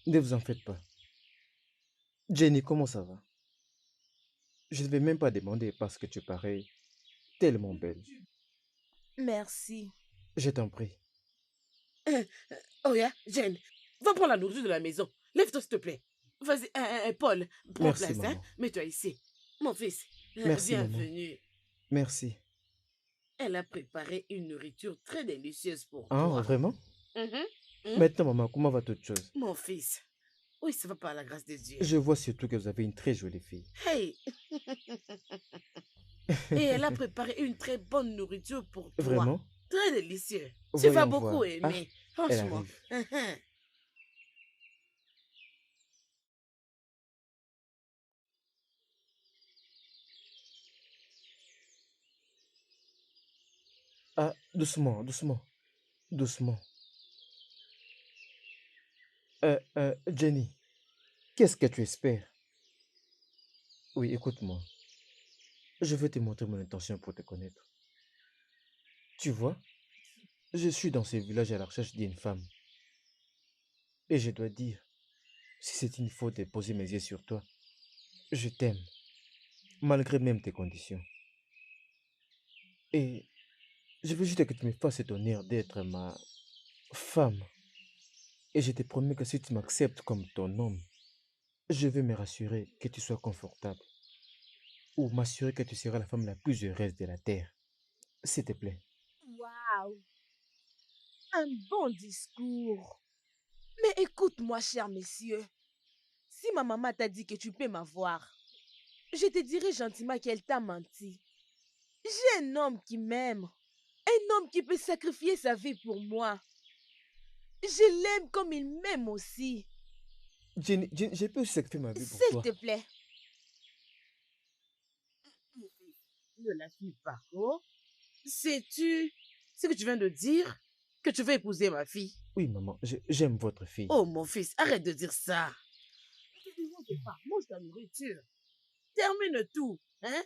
Ne vous en faites pas. Jenny, comment ça va? Je ne vais même pas demander parce que tu parais tellement belle. Merci. Je t'en prie. Oh, yeah, Jane, va prendre la nourriture de la maison. Lève-toi, s'il te plaît. Vas-y, Paul, prends Merci, place, hein? maman. Mets-toi ici. Mon fils, Merci, maman. bienvenue. Merci. Elle a préparé une nourriture très délicieuse pour Ah, toi. vraiment? Mhm. Hein? Maintenant, maman, comment va toute chose? Mon fils. Oui, ça va par la grâce de Dieu. Je vois surtout que vous avez une très jolie fille. Hey! Et elle a préparé une très bonne nourriture pour toi. Vraiment? Très délicieux. Tu vas Voyons beaucoup voir. Ah, aimer. elle Franchement. arrive. Ah, doucement, doucement, doucement. Jenny, qu'est-ce que tu espères? Oui, écoute-moi. Je veux te montrer mon intention pour te connaître. Tu vois, je suis dans ce village à la recherche d'une femme. Et je dois dire, si c'est une faute de poser mes yeux sur toi, je t'aime, malgré même tes conditions. Et je veux juste que tu me fasses cet honneur d'être ma femme. Et je te promets que si tu m'acceptes comme ton homme, je veux me rassurer que tu sois confortable. Ou m'assurer que tu seras la femme la plus heureuse de la terre. S'il te plaît. Waouh, un bon discours. Mais écoute-moi, cher monsieur. Si ma maman t'a dit que tu peux m'avoir, je te dirai gentiment qu'elle t'a menti. J'ai un homme qui m'aime. Un homme qui peut sacrifier sa vie pour moi. Je l'aime comme il m'aime aussi. Jenny, je peux aussi sacrifier ma vie pour S'il toi. te plaît. Ne la suis pas. Oh. Sais-tu ce que tu viens de dire? Que tu veux épouser ma fille? Oui, maman, j'aime votre fille. Oh, mon fils, arrête de dire ça. Je te demande pas, mange ta nourriture. Termine tout, hein?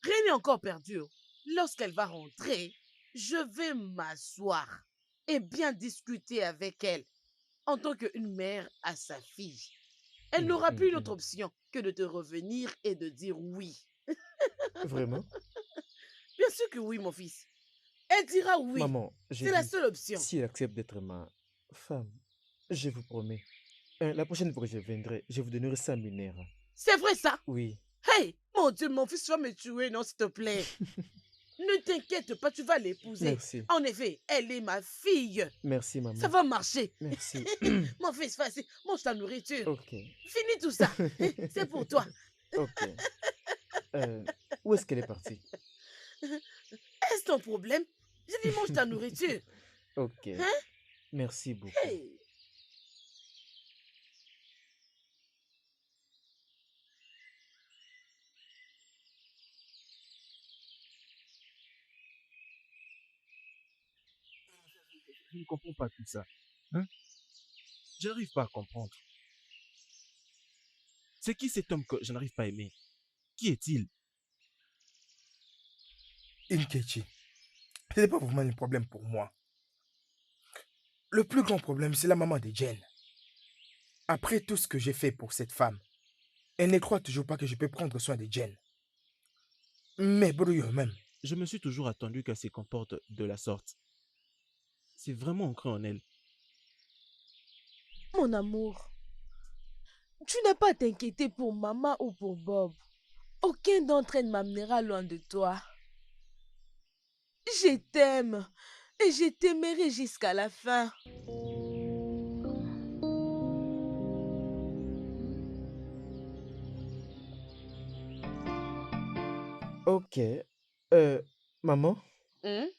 Rien n'est encore perdu. Lorsqu'elle va rentrer, je vais m'asseoir et bien discuter avec elle en tant qu'une mère à sa fille. Elle n'aura plus une autre option que de te revenir et de dire oui. Vraiment? Bien sûr que oui, mon fils. Elle dira oui. Maman, j'ai C'est la dit, seule option. si elle accepte d'être ma femme, je vous promets, la prochaine fois que je viendrai, je vous donnerai 100 000 naira. C'est vrai ça? Oui. Hey, mon Dieu, mon fils, tu vas me tuer, non, s'il te plaît. Ne t'inquiète pas, tu vas l'épouser. Merci. En effet, elle est ma fille. Merci, maman. Ça va marcher. Merci. Mon fils, vas-y, mange ta nourriture. Ok. Finis tout ça. C'est pour toi. Ok. Où est-ce qu'elle est partie? Est-ce ton problème? J'ai dit mange ta nourriture. Ok. Hein? Merci beaucoup. Hey. Je ne comprends pas tout ça. Hein? Je n'arrive pas à comprendre. C'est qui cet homme que je n'arrive pas à aimer? Qui est-il? Inkechi, ce n'est pas vraiment un problème pour moi. Le plus grand problème, c'est la maman de Jen. Après tout ce que j'ai fait pour cette femme, elle ne croit toujours pas que je peux prendre soin de Jen. Mais Bruyo même, Je me suis toujours attendu qu'elle se comporte de la sorte. C'est vraiment ancré en elle. Mon amour, tu n'as pas à t'inquiéter pour maman ou pour Bob. Aucun d'entre eux ne m'amènera loin de toi. Je t'aime et je t'aimerai jusqu'à la fin. Ok. Maman, Hein?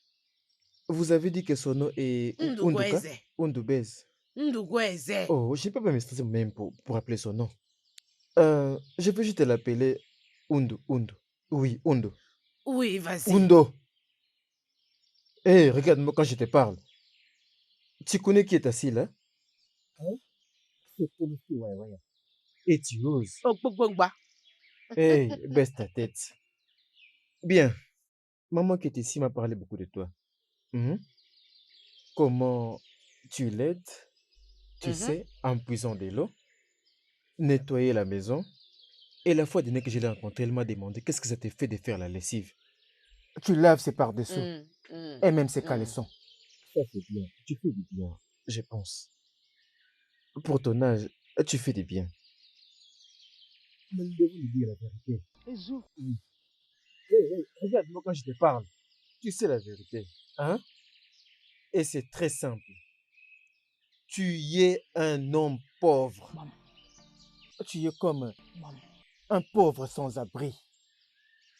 vous avez dit que son nom est Unduka? Ndugweze. Undubez. Ndugweze. Oh, je ne peux pas me stresser même pour appeler son nom. Je peux juste l'appeler Undu. Oui, Undu. Oui, vas-y. Undo. Hé, regarde-moi quand je te parle. Tu connais qui est assis là? Hein? C'est Undu, ouais. Et tu oses. Ogbogba. Hé, baisse ta tête. Bien. Maman qui est ici m'a parlé beaucoup de toi. Mhm. Comment tu l'aides, tu sais, en puisant de l'eau, nettoyer la maison. Et la fois dernière que je l'ai rencontré, elle m'a demandé qu'est-ce que ça te fait de faire la lessive. Tu laves ses par-dessous et même ses caleçons. Ça c'est bien. Tu fais du bien, je pense. Pour ton âge, tu fais du bien. Mais nous devons lui dire la vérité. Oui. Hé, regarde-moi quand je te parle. Tu sais la vérité. Hein? Et c'est très simple. Tu es un homme pauvre. Maman. Tu es comme Maman. un pauvre sans abri.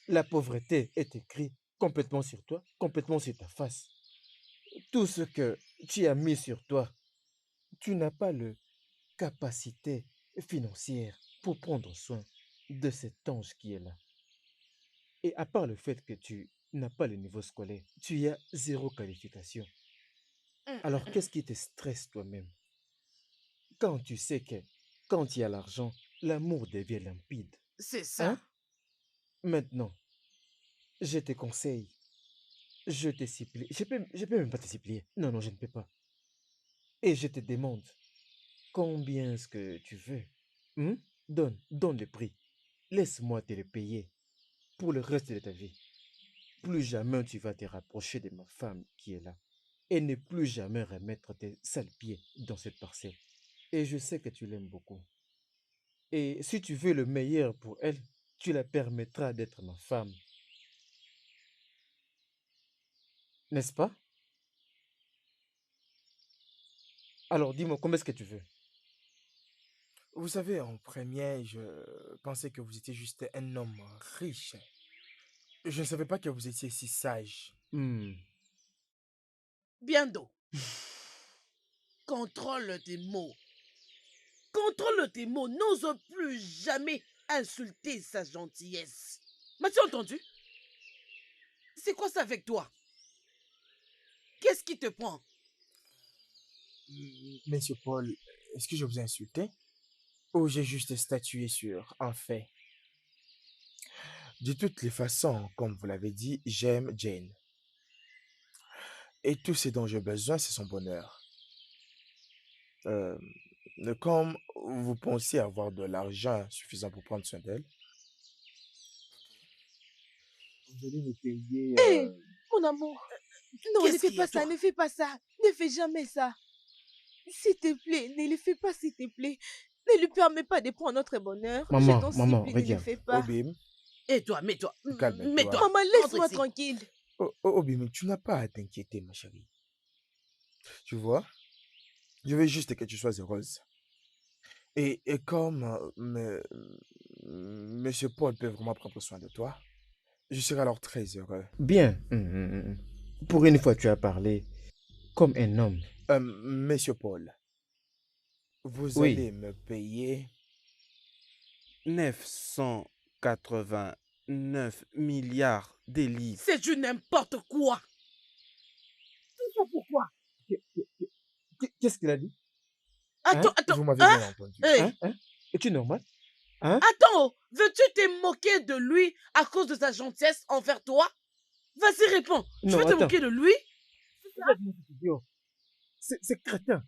La pauvreté est écrite complètement sur toi, complètement sur ta face. Tout ce que tu as mis sur toi, tu n'as pas la capacité financière pour prendre soin de cet ange qui est là. Et à part le fait que tu n'as pas le niveau scolaire, tu as zéro qualification. Alors qu'est-ce qui te stresse toi-même? Quand tu sais que quand il y a l'argent, l'amour devient limpide. C'est ça. Hein? Maintenant, je te conseille, je te supplie. Je peux même pas te supplier. Non, non, je ne peux pas. Et je te demande, combien est-ce que tu veux? Hmm? Donne le prix. Laisse-moi te le payer pour le reste de ta vie. Plus jamais tu vas te rapprocher de ma femme qui est là. Et ne plus jamais remettre tes sales pieds dans cette parcelle. Et je sais que tu l'aimes beaucoup. Et si tu veux le meilleur pour elle, tu la permettras d'être ma femme. N'est-ce pas? Alors dis-moi, combien est-ce que tu veux? Vous savez, en premier, je pensais que vous étiez juste un homme riche. Je ne savais pas que vous étiez si sage. Bientôt. Contrôle tes mots. Contrôle tes mots. N'ose plus jamais insulter sa gentillesse. M'as-tu entendu? C'est quoi ça avec toi? Qu'est-ce qui te prend? Monsieur Paul, est-ce que je vous ai insulté? Ou j'ai juste statué sur un fait? De toutes les façons, comme vous l'avez dit, j'aime Jane. Et tout ce dont j'ai besoin, c'est son bonheur. Euh, Comme vous pensez avoir de l'argent suffisant pour prendre soin d'elle, vous allez me payer... Hé, mon amour. Non, ne Qu'est-ce fais qu'il y a, pas ça, toi? ne fais pas ça. Ne fais jamais ça. S'il te plaît, ne le fais pas, s'il te plaît. Ne lui permets pas de prendre notre bonheur. Je Maman, t'en maman, supplie, ne le regarde. fais pas. Obim, Et toi, mets-toi. calme-toi. Mets-toi. Maman, Rentre laisse-moi ici. tranquille. Obim, tu n'as pas à t'inquiéter, ma chérie. Tu vois, je veux juste que tu sois heureuse. Et comme Monsieur Paul peut vraiment prendre soin de toi, je serai alors très heureux. Bien. Pour une fois, tu as parlé comme un homme. Monsieur Paul, vous Oui. allez me payer 989 milliards de livres. C'est du n'importe quoi. Tout ça pourquoi? Qu'est-ce qu'il a dit? Attends, Hein? attends. Vous m'avez Hein? bien entendu. Hey, Hein? Es-tu normal? Hein? attends, veux-tu te moquer de lui à cause de sa gentillesse envers toi? Vas-y, réponds. Tu Non, veux te attends. moquer de lui? Regarde-moi cet idiot. C'est crétin.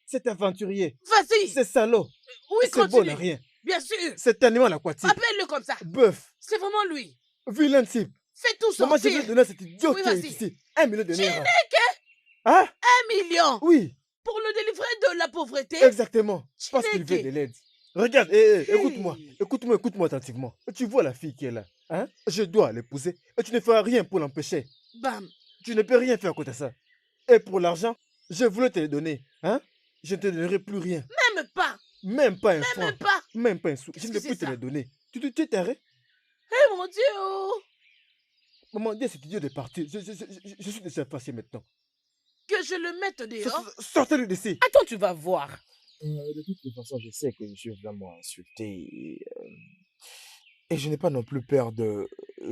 C'est aventurier. Vas-y. C'est salaud. Oui, C'est bon à continue. rien. Bien sûr. C'est animal aquatique. Appelle-le comme ça. Bœuf. C'est vraiment lui. Vilain type. Fais tout Maman, je sortir. vais donner à cet idiot Oui, qui est vas-y. ici 1 million de naira. Chineke, Hein? 1 million Oui, pour le délivrer de la pauvreté. exactement. Parce qu'il veut Chineke. de l'aide. Regarde, écoute-moi. Hey. Écoute-moi attentivement. Tu vois la fille qui est là. Hein? Je dois l'épouser. Et tu ne feras rien pour l'empêcher. Bam. Tu ne peux rien faire à côté de ça. Et pour l'argent, je voulais te le donner. Hein? Je ne te donnerai plus rien. Même pas. Même pas un franc. Même pas. Même pas un sou. Je Qu'est-ce ne que peux c'est plus te ça? le donner. Tu es taré? Eh mon Dieu. Oh. Maman, dis à cet idiot de partir. Je suis de se passer maintenant. Que je le mette dehors. Sortez-le d'ici. Attends, tu vas voir. De toutes les façons, je sais que je suis vraiment insulté. Et je n'ai pas non plus peur de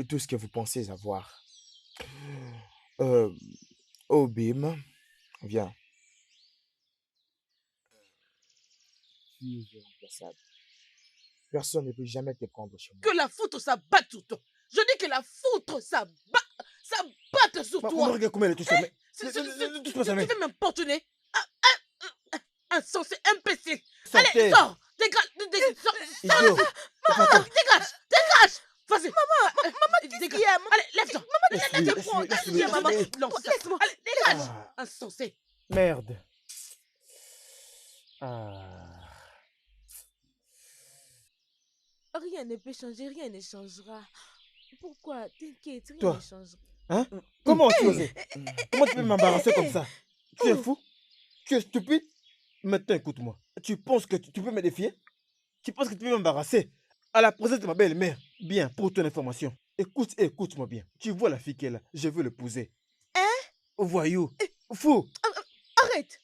tout ce que vous pensez avoir. Obim, viens. Tu es irremplaçable. Personne ne peut jamais te prendre chez moi. Que la foudre s'abatte sur toi. Je dis que la foudre s'abatte sur Maman, toi. regarde comment elle est tout ça. Tu Ne touche pas sa main. veux m'importuner. Insensé, imbécile. Sortez. Allez, sors. Dégage. Sors. Idiot. Dégage. Vas-y. Maman, Qu'est-ce qu'il y a, maman? Allez, lève-toi. Laisse-lui, Viens, maman. Lance ça. Laisse-moi. Allez, dégage. Ah, Insensé. merde. Ah. Rien ne peut changer, rien ne changera. Pourquoi? T'inquiète, rien Toi. ne changera. Hein? Comment tu osais? Comment tu peux m'embarrasser comme ça? Tu es fou? Tu es stupide? Maintenant, écoute-moi. Tu penses que tu peux me défier? Tu penses que tu peux m'embarrasser à la présence de ma belle-mère? Bien, pour ton information. Écoute-moi bien. Tu vois la fille qu'elle a. Je veux l'épouser. Hein? Voyou. Fou. Arrête.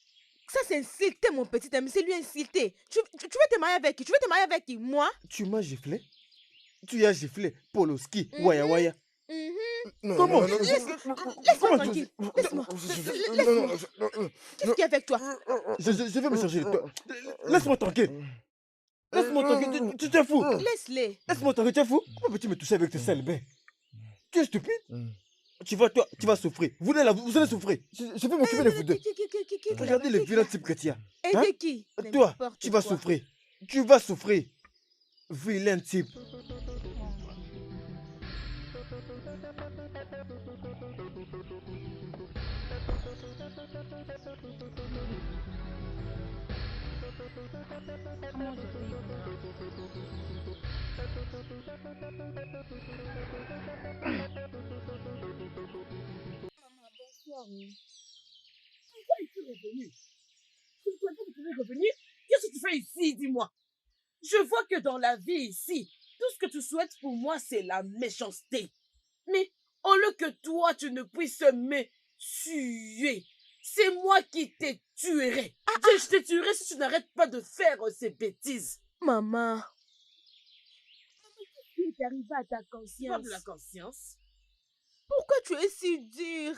Ça, c'est insulter mon petit ami. C'est lui insulter. Tu veux te marier avec qui? Tu veux te marier avec qui? Moi? Tu m'as giflé? Tu as giflé Poloski. Waya waya. Mhm. Non, Comment? non, non, Laisse-moi Comment tranquille. non, Laisse-moi. non, non, non, Qu'est-ce qu'il y a avec toi? Je vais me charger de toi. Laisse-moi tranquille. Laisse-moi tranquille. Tu es fou. Laisse-les. Laisse-moi tranquille. Tu es fou. Comment peux-tu me toucher avec tes sales bains? Tu es stupide. Tu vas souffrir. Vous allez souffrir. Je vais m'occuper de vous deux. Regardez le vilain type que tu as. Et Hein? de qui? Toi, N'importe tu vas quoi. souffrir. Tu vas souffrir. Vilain type. Es-tu revenu? Tu ne que tu veux revenir? Qu'est-ce que tu fais ici, dis-moi? Je vois que dans la vie ici, tout ce que tu souhaites pour moi, c'est la méchanceté. Mais au lieu que toi, tu ne puisses me tuer, c'est moi qui te tuerai. Je te tuerai si tu n'arrêtes pas de faire ces bêtises. Maman. Qu'est-ce qui est arrivé à ta Pas conscience? de la conscience. Pourquoi tu es si dur?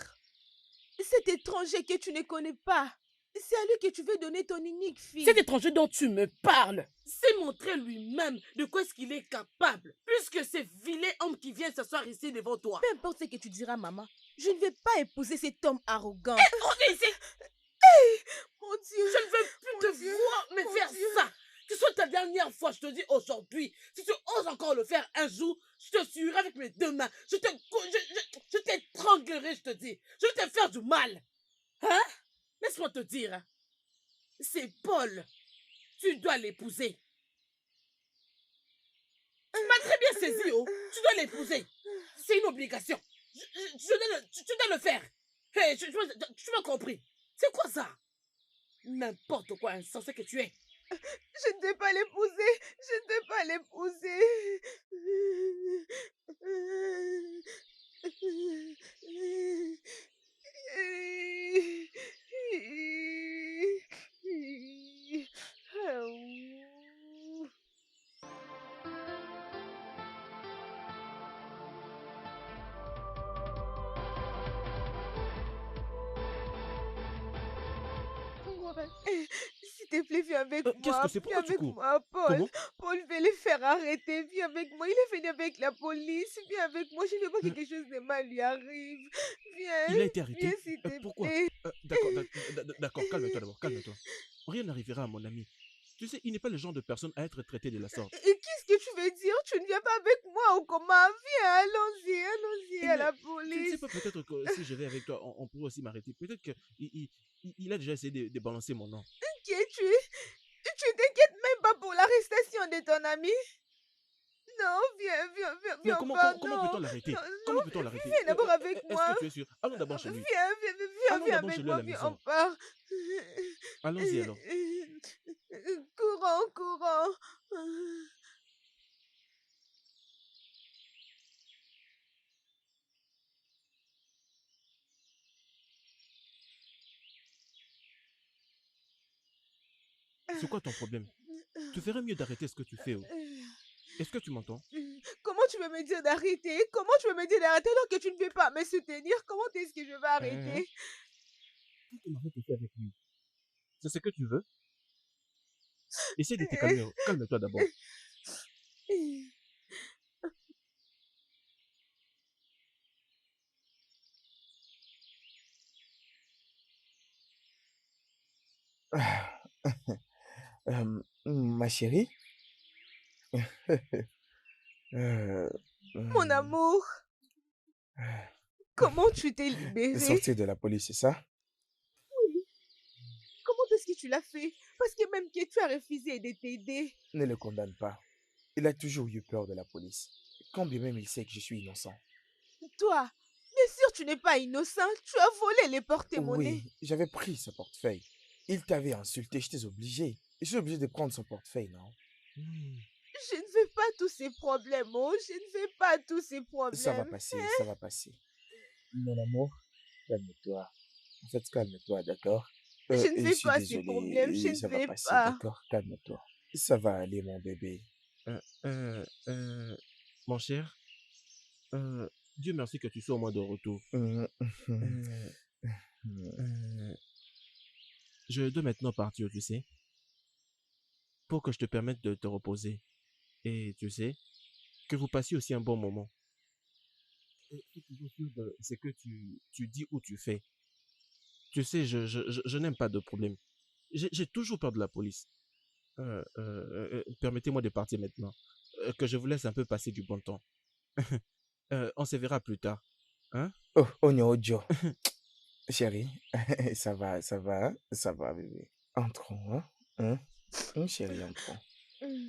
Cet étranger que tu ne connais pas, c'est à lui que tu veux donner ton unique fille. Cet étranger dont tu me parles s'est montré lui-même de quoi est-ce qu'il est capable. Puisque c'est vilain homme qui vient s'asseoir ici devant toi. Peu importe ce que tu diras, maman, je ne vais pas épouser cet homme arrogant. Reviens ici. Mon Dieu. Je ne veux plus te voir me Mon faire Dieu. ça. Que ce soit ta dernière fois, je te dis aujourd'hui. Si tu oses encore le faire un jour, je te tuerai avec mes deux mains. Je t'étranglerai, je te dis. Je vais te faire du mal. Hein? Laisse-moi te dire. Hein. C'est Paul. Tu dois l'épouser. Tu m'as très bien saisi, oh. Tu dois l'épouser. C'est une obligation. Tu dois le faire. Hey, tu m'as compris. C'est quoi ça? N'importe quoi insensé que tu es. Je ne vais pas l'épouser. Je ne vais pas l'épouser. S'il te plaît, viens avec Qu'est-ce moi. que c'est? Viens Pourquoi tu avec cours? moi, Paul. Comment? Paul, je vais les faire arrêter. Viens avec moi. Il est venu avec la police. Viens avec moi. Je ne veux pas que Mais quelque chose de mal lui arrive. Viens. il a été Viens, arrêté? s'il te Pourquoi? plaît. D'accord, calme-toi d'abord, calme-toi. Rien n'arrivera à mon ami. Tu sais, il n'est pas le genre de personne à être traité de la sorte. Et qu'est-ce que tu veux dire? Tu ne viens pas avec moi au coma? Viens, allons-y, allons-y à Mais la tu ne sais police. pas, peut-être que si je vais avec toi, on pourrait aussi m'arrêter. Peut-être qu'il a déjà essayé de balancer mon nom. Qui es-tu? Tu t'inquiètes même pas pour l'arrestation de ton ami? Non, viens, Mais on comment part, peut-on non. l'arrêter? Non, Comment peut-on l'arrêter? viens d'abord avec Est-ce moi. que tu es sûr? Allons d'abord chez lui. Viens Allons d'abord avec chez lui à moi, la viens, on maison. part. Allons-y alors. Courons. C'est quoi ton problème? Tu ferais mieux d'arrêter ce que tu fais. Oh. Est-ce que tu m'entends? Comment tu veux me dire d'arrêter? Comment tu veux me dire d'arrêter alors que tu ne veux pas me soutenir? Comment est-ce que je vais arrêter? Faut qu'on arrête de faire avec lui. C'est ce que tu veux? Essaye de te calmer. Calme-toi d'abord. Ma chérie, Mon hum, amour, comment tu t'es de libéré? sortir de la police, c'est ça? Comment est-ce que tu l'as fait? Parce que même que tu as refusé de t'aider. Ne le condamne pas. Il a toujours eu peur de la police. Quand bien même il sait que je suis innocent. Toi, bien sûr tu n'es pas innocent. Tu as volé les porte-monnaies. Oui, j'avais pris ce portefeuille. Il t'avait insulté, je t'ai obligé. Je suis obligé de prendre son portefeuille, non? Hmm. Je ne veux pas tous ces problèmes, oh. Je ne veux pas tous ces Ça va problèmes. passer, ça va passer. Mon amour, calme-toi. En fait, calme-toi, d'accord? Je ne Je veux suis pas ces problèmes. Je désolé, ne ça va veux passer, pas. d'accord? Calme-toi. Ça va aller, mon bébé. Euh, euh, euh, Mon cher, euh, Dieu merci que tu sois au moins de retour. Hum, hum, Euh, hum. euh, je dois maintenant partir, tu sais, pour que je te permette de te reposer. Et tu sais, que vous passiez aussi un bon moment. Et sois toujours sûr de ce que tu dis ou tu fais. Tu sais, je n'aime pas de problème. J'ai toujours peur de la police. Permettez-moi de partir maintenant. Que je vous laisse un peu passer du bon temps. On se verra plus tard. Hein? Oh, Onyo chérie, ça va, bébé. Entrons, hein? Chérie, entrons. Hmm.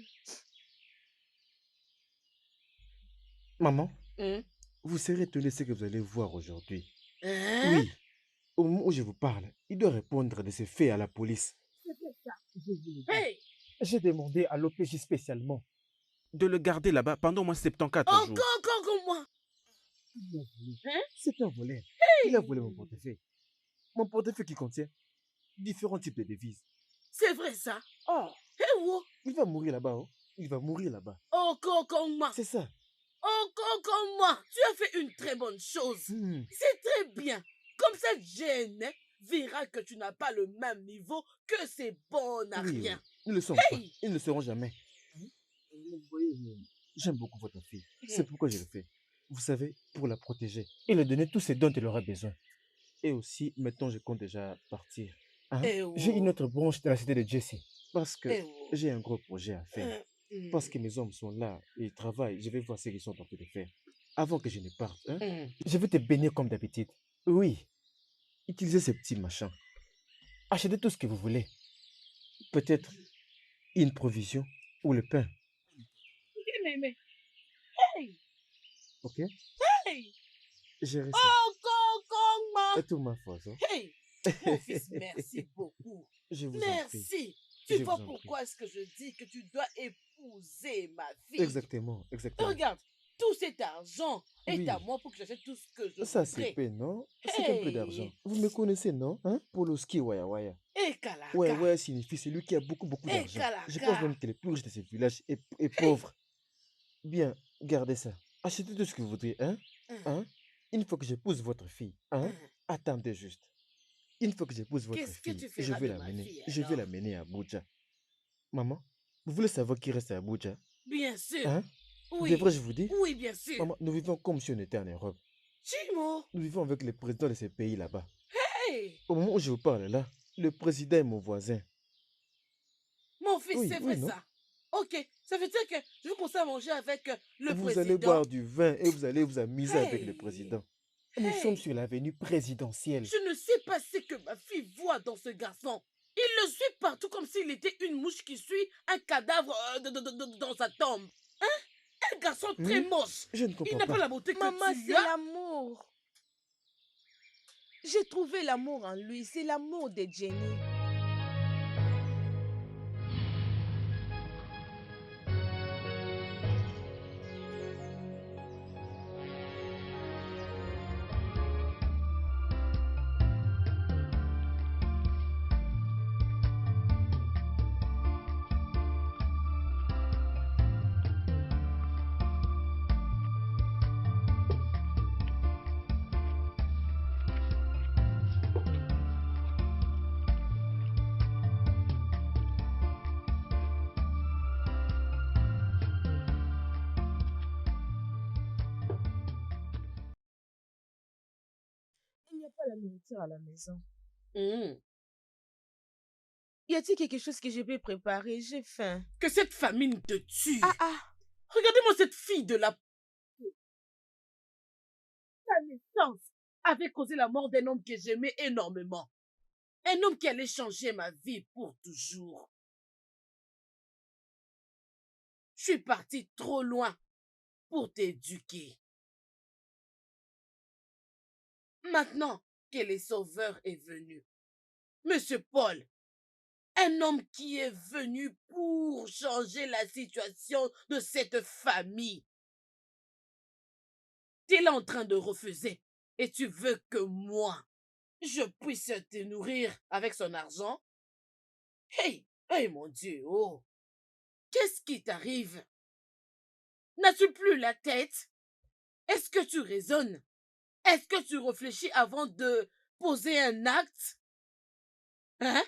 Maman, Hum. Vous serez étonné de ce que vous allez voir aujourd'hui. Hein? Oui, au moment où je vous parle, il doit répondre de ses faits à la police. Hey! J'ai demandé à l'OPJ spécialement. De le garder là-bas pendant au moins 74 jours. Encore comme moi. Il a volé. Hein? C'est un voleur. Il a volé mon portefeuille. Mon portefeuille qui contient différents types de devises. C'est vrai ça. Ah, Eh wo. il va mourir là-bas. Oh. Il va mourir là-bas. Encore comme moi. C'est ça. Encore comme moi. Tu as fait une très bonne chose. Hmm. C'est très bien. Comme cette gêne verra que tu n'as pas le même niveau que ces bons à Oui, oui. rien. Ils ne le sont pas. Hey! Ils ne le seront jamais. Vous voyez, j'aime beaucoup votre fille. C'est pourquoi je le fais. Vous savez, pour la protéger et lui donner tous ce dont elle aura besoin. Et aussi, maintenant, je compte déjà partir. Hein? Eh J'ai une wo. autre branche dans la cité de Jesse. Parce que Eh wo. j'ai un gros projet à faire. Hum, Parce que mes hommes sont là et ils travaillent. Je vais voir ce qu'ils sont en train de faire. Avant que je ne parte, hein, je vais te bénir comme d'habitude. Oui, utilisez ces petits machins. Achetez tout ce que vous voulez. Peut-être une provision ou le pain. mais. Hey! Ok? Hey! Gérez ça. Encore comme moi. C'est tout ma faute. Hein. Hey! Mon fils, merci beaucoup. Je vous en prie. Merci. Tu Je vois vous en prie. pourquoi est-ce que je dis que tu dois épouser ma fille? Exactement, exactement. Regarde, tout cet argent est Oui. à moi pour que j'achète tout ce que je Ça, c'est voudrais. peu, non? C'est un peu d'argent. Hey! Vous me connaissez, non? Hein? Poloski Waya Waya. Et Kalaka. Ouais, ouais, signifie celui qui a beaucoup, beaucoup Et d'argent. Je pense Kalaka. même que les plus riches de ce village est Hey! pauvre. Bien, gardez ça. Achetez tout ce que vous voudrez, hein? Hum, Hein? Une fois que j'épouse votre fille, hein? hum. Attendez juste. Une fois que j'épouse votre Qu'est-ce que fille, tu je feras vais de ma l'amener. fille Je vais alors? l'amener à Abuja. Maman, vous voulez savoir qui reste à Abuja? Bien sûr. Hein? Oui. Devrais-je vous dire? Oui, bien sûr. Maman, nous vivons comme si on était en Europe. Chimo. Nous vivons avec les présidents de ces pays là-bas. Hey! Au moment où je vous parle là, le président est mon voisin. Mon fils, Oui, c'est oui, vrai non? ça. Ok, ça veut dire que je vais commencer à manger avec le Vous allez président. boire du vin et vous allez vous amuser avec le Hey! président. Nous sommes Hey! sur l'avenue présidentielle. Je ne sais pas ce que ma fille voit dans ce garçon. Il le suit partout comme s'il était une mouche qui suit un cadavre dans sa tombe. Hein? Un garçon très Hmm? moche. Je ne Il comprends n'a pas pas. la beauté que Maman, tu c'est as. l'amour. J'ai trouvé l'amour en lui. C'est l'amour de Jenny. Il n'y a pas la nourriture à la maison. Hum. Y a-t-il quelque chose que je peux préparer? J'ai faim. Que cette famine te tue. Ah. Regardez-moi cette fille de la... Sa naissance avait causé la mort d'un homme que j'aimais énormément. Un homme qui allait changer ma vie pour toujours. Je suis partie trop loin pour t'éduquer. Maintenant que le sauveur est venu, Monsieur Paul Un homme qui est venu pour changer la situation de cette famille. Tu es là en train de refuser et tu veux que moi, je puisse te nourrir avec son argent? Hey, hey mon Dieu, oh, qu'est-ce qui t'arrive? N'as-tu plus la tête? Est-ce que tu raisonnes? Est-ce que tu réfléchis avant de poser un acte? Hein?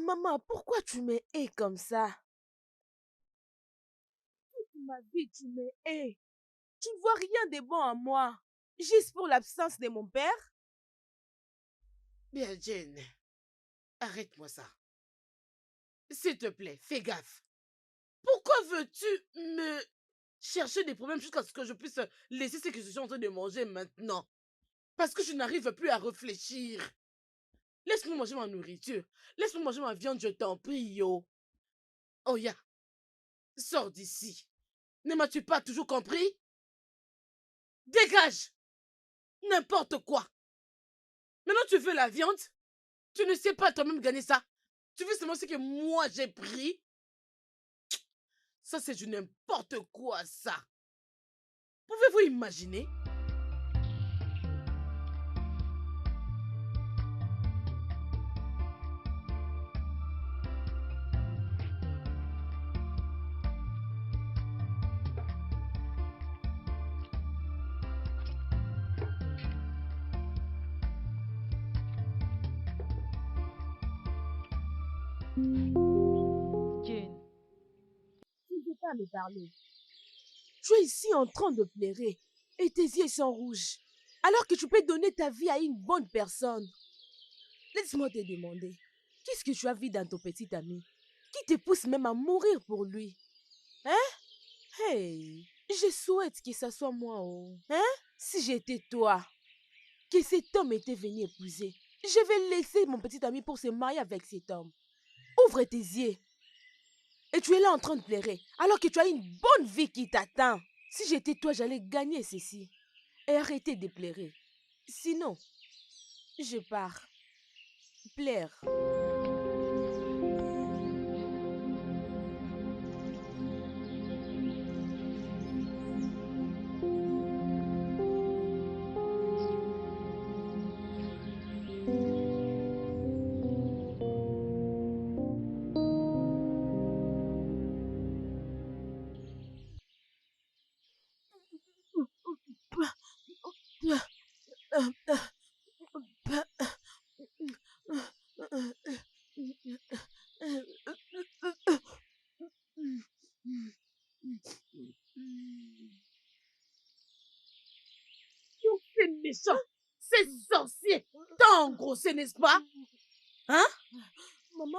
Maman, pourquoi tu me hais comme ça? Ma vie, tu me hais. Tu ne vois rien de bon en moi. Juste pour l'absence de mon père? Bien, Jane, arrête-moi ça. S'il te plaît, fais gaffe. Pourquoi veux-tu me chercher des problèmes jusqu'à ce que je puisse laisser ce que je suis en train de manger maintenant? Parce que je n'arrive plus à réfléchir. Laisse-moi manger ma nourriture. Laisse-moi manger ma viande, je t'en prie, yo. Oh, ya, sors d'ici. Ne m'as-tu pas toujours compris? Dégage! N'importe quoi. Maintenant, tu veux la viande? Tu ne sais pas toi-même gagner ça. Tu veux seulement ce que moi j'ai pris? Ça, c'est du n'importe quoi, ça. Pouvez-vous imaginer? Jane, tu ne veux pas me parler. Tu es ici en train de pleurer et tes yeux sont rouges. Alors que tu peux donner ta vie à une bonne personne. Laisse-moi te demander, qu'est-ce que tu as vu dans ton petit ami qui te pousse même à mourir pour lui? Hein? Hey, je souhaite que ça soit moi, oh. Hein? Si j'étais toi, que cet homme était venu épouser, je vais laisser mon petit ami pour se marier avec cet homme. Ouvre tes yeux. Et tu es là en train de pleurer, alors que tu as une bonne vie qui t'attend. Si j'étais toi, j'allais gagner ceci. Et arrêter de pleurer. Sinon, je pars. Plaire. C'est méchant. C'est sorcier. T'as engrossé, n'est-ce pas? Hein? Maman,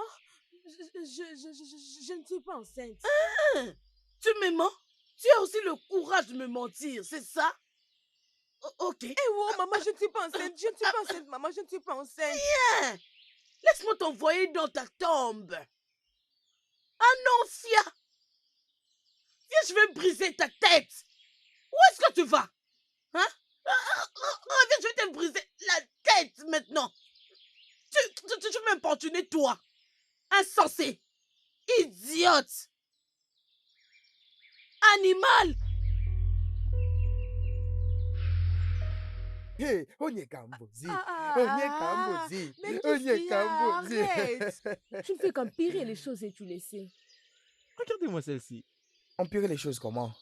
je ne suis pas enceinte. Hein? Tu me mens? Tu as aussi le courage de me mentir, c'est ça? Ok. Eh oh, maman, je ne suis pas enceinte. Je ne suis pas enceinte, maman, je ne suis pas enceinte. Viens. Laisse-moi t'envoyer dans ta tombe. Ah non, Fia. Viens, je vais briser ta tête. Où est-ce que tu vas? Hein? Viens, je vais te briser la tête maintenant. Tu veux m'importuner, toi? Insensé. Idiote. Animal. Hey, onye kambozi. Ah, Onye kambozi. mais qu'est-ce Onye qu'il y a? kambozi. Arrête. Tu ne fais qu'empirer les choses et tu les sais. Regardez-moi celle-ci. Empirer les choses comment?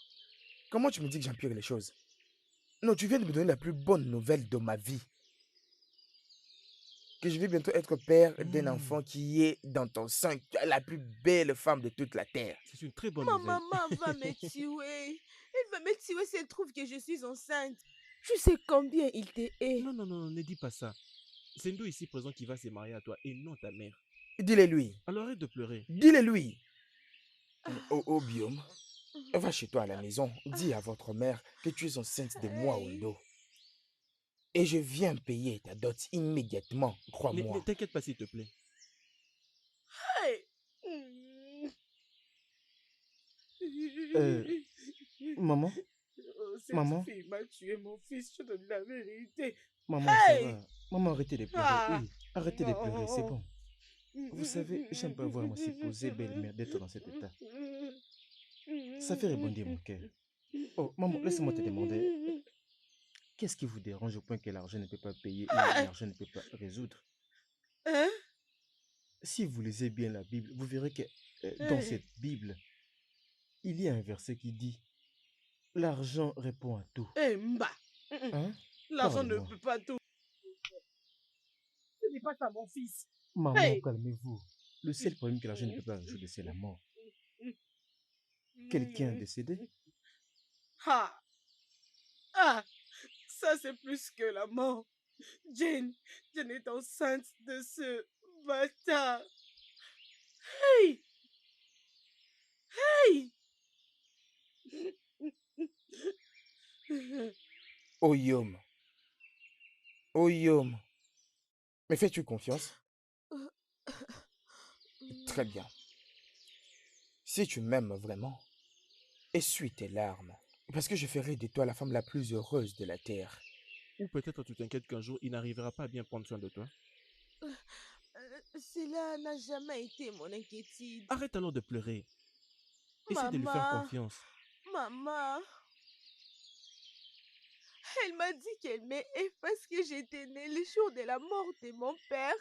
Comment tu me dis que j'empire les choses? Non, tu viens de me donner la plus bonne nouvelle de ma vie. Que je vais bientôt être père d'un enfant qui est dans ton sein, la plus belle femme de toute la terre. C'est une très bonne Ma nouvelle. maman va me tuer. Elle va me tuer si elle trouve que je suis enceinte. Tu sais combien il te hait. Non, non, non, ne dis pas ça. C'est nous ici présent qui va se marier à toi et non ta mère. Dis-le lui. Alors arrête de pleurer. Dis-le lui. Oh, Biome, va chez toi à la maison. Dis à votre mère que tu es enceinte de moi, Ondo. Et je viens payer ta dot immédiatement, crois-moi. Ne t'inquiète pas s'il te plaît. Hey. Maman, Cette Maman. fille m'a tué, mon fils, je te dis la vérité. maman, Hey! ça va. Maman, arrêtez de pleurer. Ah. Oui, arrêtez de pleurer, c'est Non. bon. Vous savez, j'aime pas voir ma supposée belle-mère d'être dans cet état. Ça fait rebondir mon cœur. Oh, maman, laisse-moi te demander, qu'est-ce qui vous dérange au point que l'argent ne peut pas payer ou Ah, l'argent ne peut pas résoudre? hein? Si vous lisez bien la Bible, vous verrez que dans Hey, cette Bible, il y a un verset qui dit, l'argent répond à tout. hey, Mba. Hein? L'argent ne Parlez-moi. peut pas tout. Ne dis pas ça, mon fils. Maman, Hey! calmez-vous. Le seul problème que l'argent ne peut pas résoudre, c'est la mort. Quelqu'un est décédé? Ah, ah, ça c'est plus que la mort. Jane est enceinte de ce bâtard. Hey! Hey! Oyom, Oyom, me fais-tu confiance? Très bien. Si tu m'aimes vraiment, essuie tes larmes, parce que je ferai de toi la femme la plus heureuse de la terre. Ou peut-être tu t'inquiètes qu'un jour, il n'arrivera pas à bien prendre soin de toi. Cela n'a jamais été mon inquiétude. Arrête alors de pleurer. Essaie de lui faire Maman, confiance. maman, elle m'a dit qu'elle m'aimait parce que j'étais née le jour de la mort de mon père.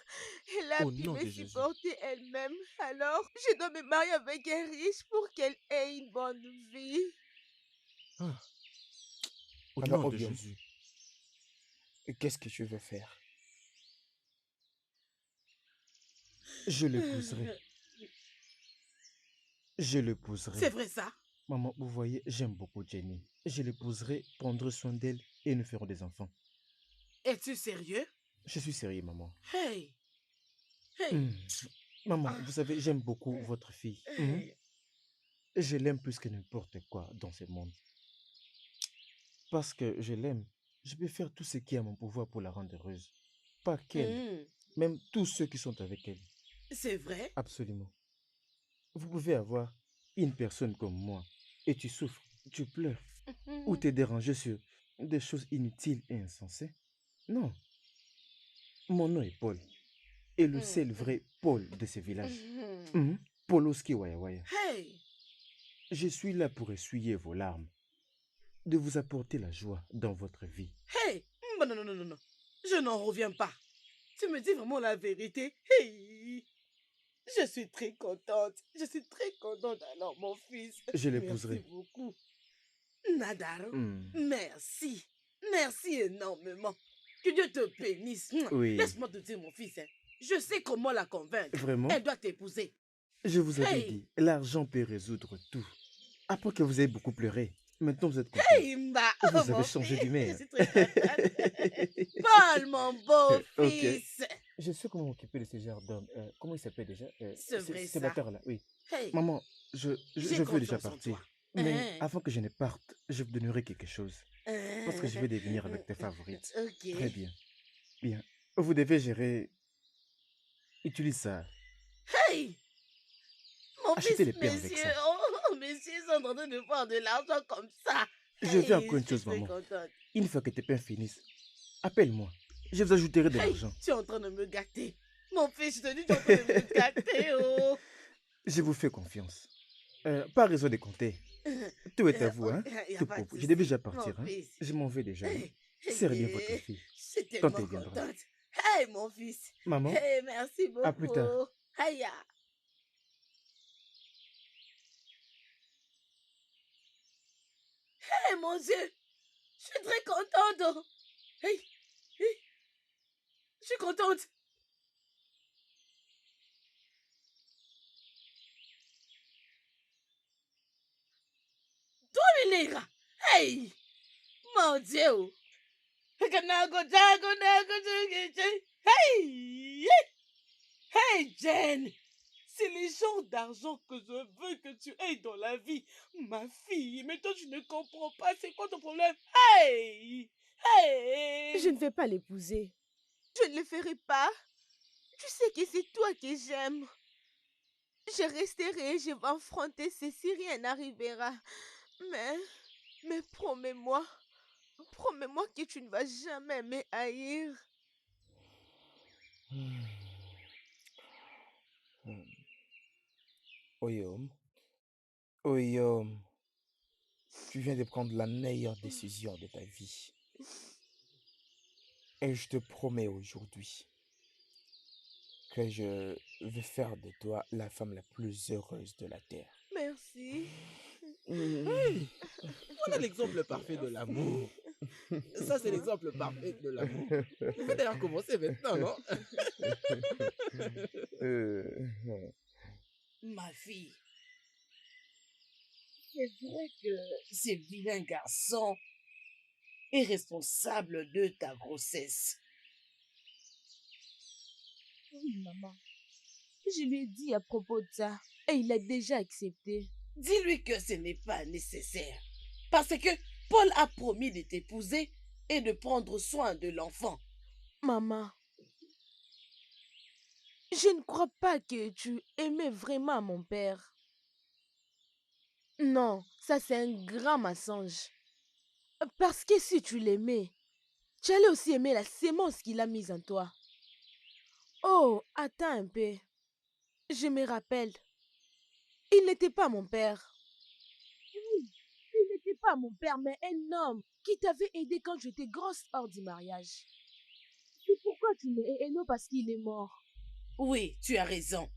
Elle a Au pu nom me de Jésus. supporter elle-même. Alors, je dois me marier avec un riche pour qu'elle ait une bonne vie. Ah, au Alors, nom de Oyom, Jésus. qu'est-ce que tu veux faire? Je l'épouserai. Je C'est l'épouserai. vrai ça? Maman, vous voyez, j'aime beaucoup Jenny. Je l'épouserai, prendrai soin d'elle et nous ferons des enfants. Es-tu sérieux? Je suis sérieux, maman. Hey! Hey! Hmm. Maman, Ah, vous savez, j'aime beaucoup votre fille. hey. Je l'aime plus que n'importe quoi dans ce monde. Parce que je l'aime, je peux faire tout ce qui est à mon pouvoir pour la rendre heureuse. Pas qu'elle, Hmm, même tous ceux qui sont avec elle. c'est vrai? Absolument. Vous pouvez avoir une personne comme moi et tu souffres, tu pleures ou t'es dérangé sur des choses inutiles et insensées. Non, mon nom est Paul et le seul vrai Paul de ce village. Poloski Waya Waya. Hey! Je suis là pour essuyer vos larmes, de vous apporter la joie dans votre vie. Hey! Non, non, non, non, non, non. Je n'en reviens pas. Tu me dis vraiment la vérité. Hey! Je suis très contente. Je suis très contente alors, mon fils. Je Merci l'épouserai. beaucoup. Nadaro, Hmm. merci. Merci énormément. Que Dieu te bénisse. Oui, Laisse-moi te dire, mon fils. Je sais comment la convaincre. vraiment, Elle doit t'épouser. je vous avais Hey! dit, l'argent peut résoudre tout. Après que vous avez beaucoup pleuré, maintenant vous êtes content. Hey, Mba! Vous Oh, avez mon changé fils. Je d'humeur. suis très contente. Paul, mon beau Ok. fils. Je sais comment m'occuper de ce genre d'homme. Comment il s'appelle déjà? C'est vrai Ce ça. bâtard-là, oui. Hey, Maman, je j'ai veux déjà confiance en partir. toi. Mais Hein, avant que je ne parte, je vous donnerai quelque chose. Parce que je vais devenir avec tes favorites. Ok. Très bien. Bien. Vous devez gérer. Utilise ça. Hey, mon Achetez fils, les pains avec messieurs, ça. messieurs sont en train de voir de l'argent comme ça. Je vais Hey, encore je une suis chose, très maman. contente. Une fois que tes pains finissent, appelle-moi. Je vous ajouterai de Hey, l'argent. tu es en train de me gâter. Mon fils, je te dis, tu es en train de me gâter, oh. Je vous fais confiance. Pas raison de compter. Tout est à vous, hein? Il n'y a Tout pas de propre. Je devais déjà souci. Mon partir, hein? fils. Je m'en vais déjà. Hein? Hey, Serrez bien votre hey, fille je suis quand tellement elle viendra. contente. Hey, mon fils. Maman, Hey, merci à plus tard. beaucoup. Hey, hey, mon Dieu. Je suis très contente. Oh. Hey, hey, je suis contente. Dominera. Hey, mon Dieu. Hey, hey, Jen. C'est les genres d'argent que je veux que tu aies dans la vie. Ma fille, mais toi, tu ne comprends pas. C'est quoi ton problème? Hey, hey. Je ne vais pas l'épouser. Je ne le ferai pas. Tu sais que c'est toi que j'aime. Je resterai et je vais affronter si rien n'arrivera. Mais promets-moi que tu ne vas jamais me haïr. Oyom, Oyom, tu viens de prendre la meilleure décision de ta vie. Et je te promets aujourd'hui que je vais faire de toi la femme la plus heureuse de la terre. Merci. Hey, voilà l'exemple parfait de l'amour. Ça, c'est l'exemple parfait de l'amour. Vous pouvez d'ailleurs commencer maintenant, non? Ma fille, c'est vrai que ce vilain garçon est responsable de ta grossesse. Oui, maman. Je lui ai dit à propos de ça et il a déjà accepté. Dis-lui que ce n'est pas nécessaire. Parce que Paul a promis de t'épouser et de prendre soin de l'enfant. Maman, je ne crois pas que tu aimais vraiment mon père. Non, ça c'est un grand mensonge. Parce que si tu l'aimais, tu allais aussi aimer la sémence qu'il a mise en toi. Oh, attends un peu. Je me rappelle. Il n'était pas mon père. Oui, il n'était pas mon père, mais un homme qui t'avait aidé quand j'étais grosse hors du mariage. C'est pourquoi tu me hais, et non parce qu'il est mort. Oui, tu as raison.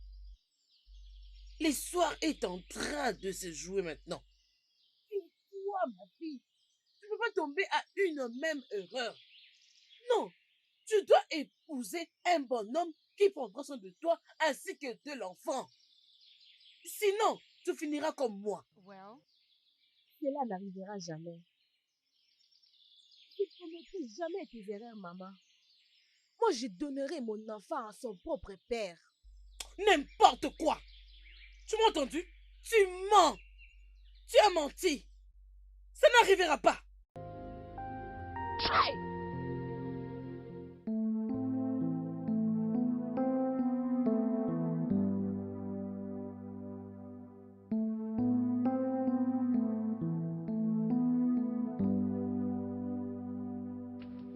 L'histoire est en train de se jouer maintenant. Toi, ma fille, tu ne peux pas tomber à une même erreur. Non, tu dois épouser un bonhomme qui prendra soin de toi ainsi que de l'enfant. Sinon, tu finiras comme moi. Cela n'arrivera jamais. Tu ne commettrai jamais tes erreurs, maman. Moi, je donnerai mon enfant à son propre père. N'importe quoi. Tu m'as entendu? Tu mens. Tu as menti. Ça n'arrivera pas.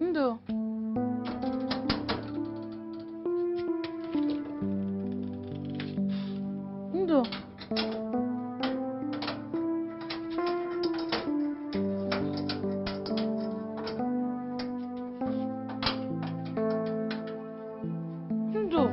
Ndo. Ndo. Ndo.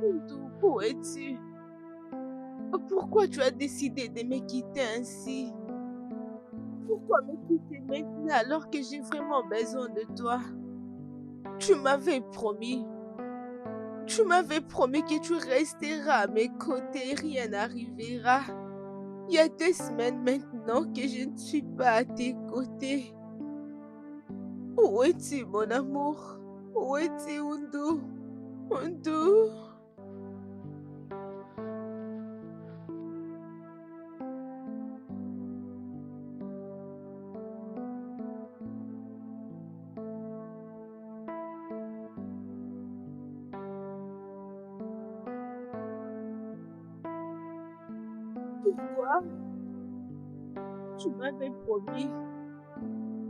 Ndo, où es-tu? Pourquoi tu as décidé de me quitter ainsi? Pourquoi me quitter maintenant alors que j'ai vraiment besoin de toi? Tu m'avais promis. Tu m'avais promis que tu resteras à mes côtés, rien n'arrivera. Il y a 2 semaines maintenant que je ne suis pas à tes côtés. Où es-tu, mon amour? Où es-tu, Undu? Undu? Pourquoi? Tu m'avais promis.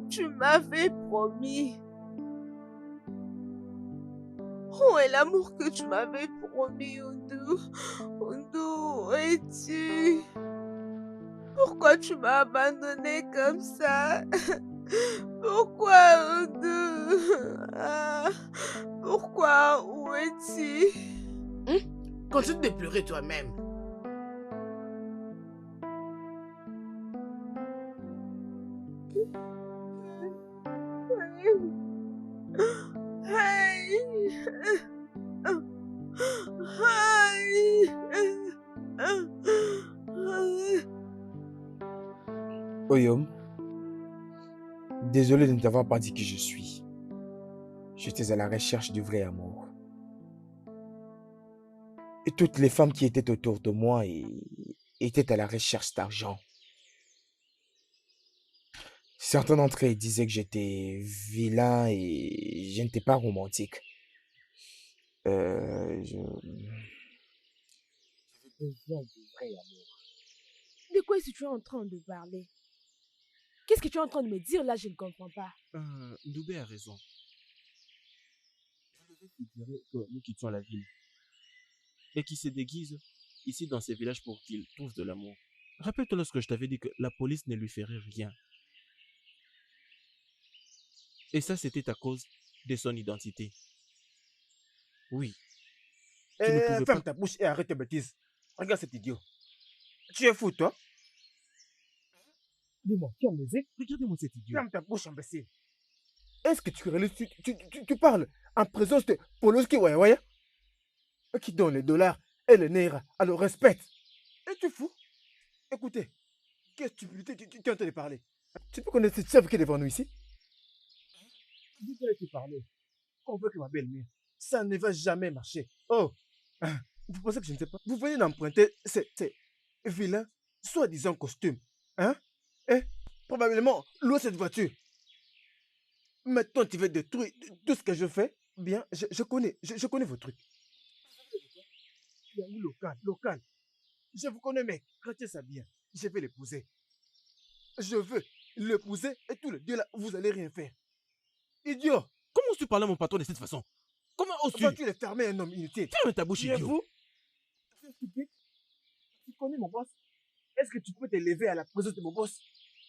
Tu m'avais promis. Où est l'amour que tu m'avais promis, Undu? Undu, où es-tu? Pourquoi tu m'as abandonné comme ça? Pourquoi, Undu? Ah, pourquoi? Où es-tu? Continue de pleurer toi-même. Oyom, désolé de ne t'avoir pas dit qui je suis. J'étais à la recherche du vrai amour. Et toutes les femmes qui étaient autour de moi étaient à la recherche d'argent. Certains d'entre eux disaient que j'étais vilain et je n'étais pas romantique. J'avais besoin du vrai amour. De quoi est-ce que tu es en train de parler? Qu'est-ce que tu es en train de me dire là? Je ne comprends pas. Ndoubé a raison. Je devais suggérer que nous quittions la ville et qu'il se déguise ici dans ces villages pour qu'il trouve de l'amour. Rappelle-toi lorsque je t'avais dit que la police ne lui ferait rien. Et ça, c'était à cause de son identité. Oui, tu ne pouvais Ferme pas... ta bouche et arrête tes bêtises. Regarde cet idiot. Tu es fou, toi? Dis-moi, tu es amnésique? Regardez-moi cet idiot. Ferme ta bouche, imbécile. Est-ce que tu réalises, tu parles en présence de Poloski Waya qui donne les dollars et les naira. Alors respecte. Es-tu fou? Écoutez, quelle stupidité tu es en train de parler. Tu peux connaître cette chef qui est devant nous ici? Vous allez te parler. On veut que ma belle-mère. Ça ne va jamais marcher. Oh, vous pensez que je ne sais pas? Vous venez d'emprunter ces vilains, soi-disant costumes. Hein? Et probablement louer cette voiture. Maintenant, tu veux détruire tout ce que je fais? Bien, je connais vos trucs. Local. Je vous connais, mec. Retenez ça bien. Je vais l'épouser. Je veux l'épouser et tous les deux là, vous allez rien faire. Idiot! Comment oses-tu parler à mon patron de cette façon? Comment oses-tu? Vas-tu les fermer un homme inutile? Ferme ta bouche, Tu es idiot. fou? Tu es stupide? Tu connais mon boss? Est-ce que tu peux te lever à la présence de mon boss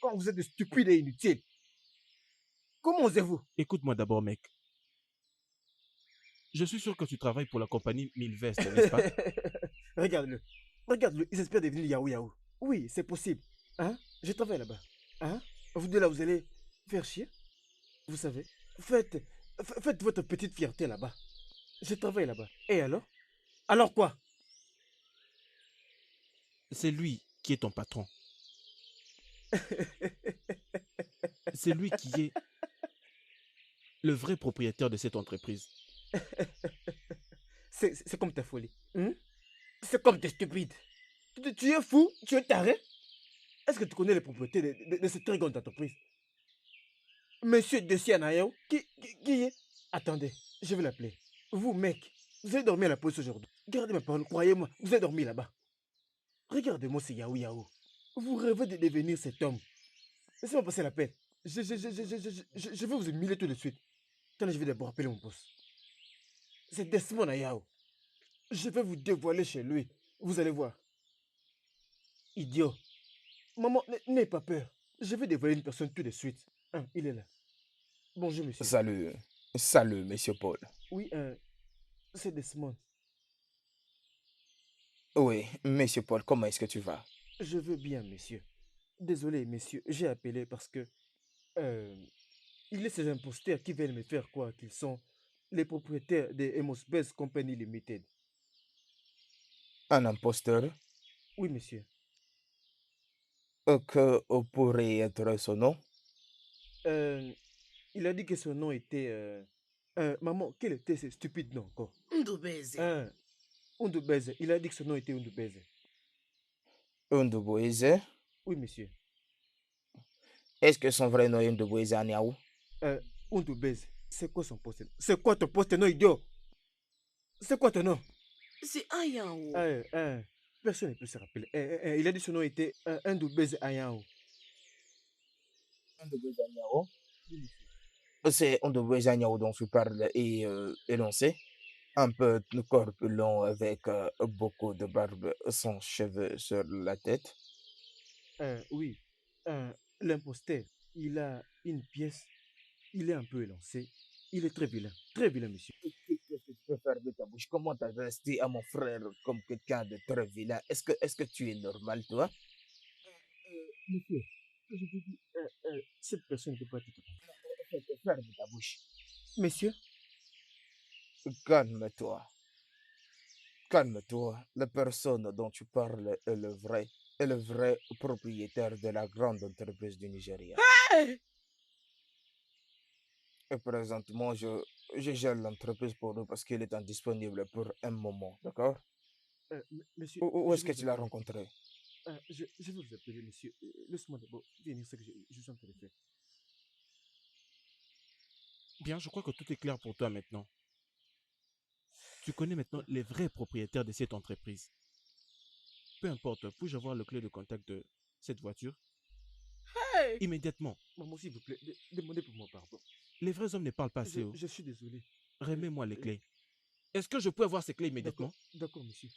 quand vous êtes de stupides et inutiles? Comment osez-vous? Écoute-moi d'abord, mec. Je suis sûr que tu travailles pour la compagnie Milvest, n'est-ce pas? Regarde-le. Regarde-le. Il espère devenir Yahoo Yahoo. Oui, c'est possible. Hein? Je travaille là-bas. Hein? Vous deux là, vous allez faire chier. Vous savez. Faites votre petite fierté là-bas. Je travaille là-bas. Et alors? Alors quoi? C'est lui qui est ton patron. C'est lui qui est le vrai propriétaire de cette entreprise. C'est comme ta folie. C'est comme t'es stupide. Tu es fou? Tu es taré? Est-ce que tu connais les propriétés de cette très grande entreprise? Monsieur Dessia Nayao, qui est? Attendez, je vais l'appeler. Vous, mec, vous allez dormir à la police aujourd'hui. Gardez ma parole, croyez-moi, vous allez dormir là-bas. Regardez-moi ce Yahoo Yahoo. Vous rêvez de devenir cet homme. Laissez-moi passer l'appel. Je vais vous humilier tout de suite. Attendez, je vais d'abord appeler mon boss. C'est Desmond Ayao. Je vais vous dévoiler chez lui. Vous allez voir. Idiot. Maman, n'aie pas peur. Je vais dévoiler une personne tout de suite. Il est là. Bonjour, monsieur. Salut, monsieur Paul. Oui, c'est Desmond. Oui, monsieur Paul, comment est-ce que tu vas? Je veux bien, monsieur. Désolé, monsieur, j'ai appelé parce que il est ces imposteurs qui veulent me faire croire qu'ils sont les propriétaires de Amos Best Company Limited. Un imposteur? Oui, monsieur. Que pourrait être son nom? Il a dit que son nom était... maman, quel était ce stupide nom encore? Ndoubeze. Undubeze. Il a dit que son nom était Undubeze. Ndouboise? Oui, monsieur. Est-ce que son vrai nom est Ndouboise Aniaou? Undubeze. C'est quoi son poste? C'est quoi ton poste, non, idiot? C'est quoi ton nom? C'est Ayao. Personne ne peut se rappeler. Il a dit que son nom était Undubeze Ayao. Ndouboise Aniaou? C'est Ndouboise Aniaou dont tu parles et énoncé. Un peu corpulent avec beaucoup de barbe sans cheveux sur la tête. Oui. L'imposteur, il a une pièce. Il est un peu élancé. Il est très vilain. Très vilain, monsieur. Qu'est-ce que tu peux faire de ta bouche? Comment t'as resté à mon frère comme quelqu'un de très vilain? Est-ce que tu es normal, toi? Monsieur, je vous dis, cette personne ne peut pas être... Ferme ta bouche. Monsieur? Calme-toi. Calme-toi. La personne dont tu parles est le vrai propriétaire de la grande entreprise du Nigeria. Hey! Et présentement, je gère l'entreprise pour nous parce qu'elle est indisponible pour un moment, d'accord? Monsieur, Où je est-ce vais que vous tu l'as appeler. rencontré? Je vais vous appeler, monsieur. Laisse-moi d'abord finir ce que je suis en train de faire. Bien, je crois que tout est clair pour toi maintenant. Tu connais maintenant les vrais propriétaires de cette entreprise. Peu importe, puis-je avoir le clé de contact de cette voiture? Hey! Immédiatement. Maman, s'il vous plaît, demandez pour moi pardon. Les vrais hommes ne parlent pas assez haut. Je suis désolé. Remets-moi les Euh, clés. Est-ce que je peux avoir ces clés D'accord, immédiatement? d'accord, monsieur.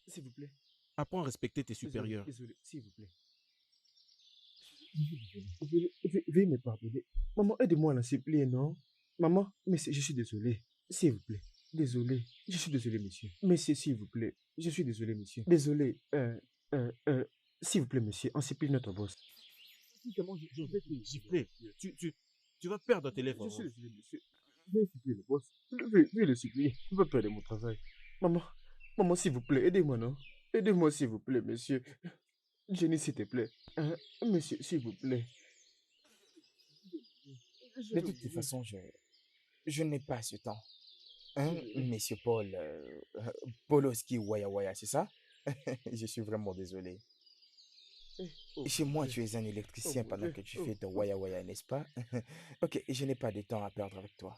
S'il vous plaît. Apprends à respecter tes Désolé, supérieurs. désolé, s'il vous plaît. Veuillez me pardonner. Maman, aidez-moi à la supplier, non? Maman, je suis désolé. S'il vous plaît. Désolé. Je suis désolé, monsieur. Monsieur, s'il vous plaît. Je suis désolé, monsieur. Désolé. S'il vous plaît, monsieur, on supplie notre boss. Comment je vais te gifler? Tu vas perdre tes lèvres. Je suis désolé, monsieur. Veuillez supplier le boss. Veuillez le supplier. Je vais perdre mon travail. Maman, s'il vous plaît, aidez-moi, non? Aidez-moi, s'il vous plaît, monsieur. Jenny, s'il te plaît. Monsieur, s'il vous plaît. De toute façon, je n'ai pas ce temps. Hein, monsieur Paul, Poloski Waya Waya, c'est ça? Je suis vraiment désolé. Chez moi, tu es un électricien pendant que tu fais ton Waya Waya, n'est-ce pas? Ok, je n'ai pas de temps à perdre avec toi.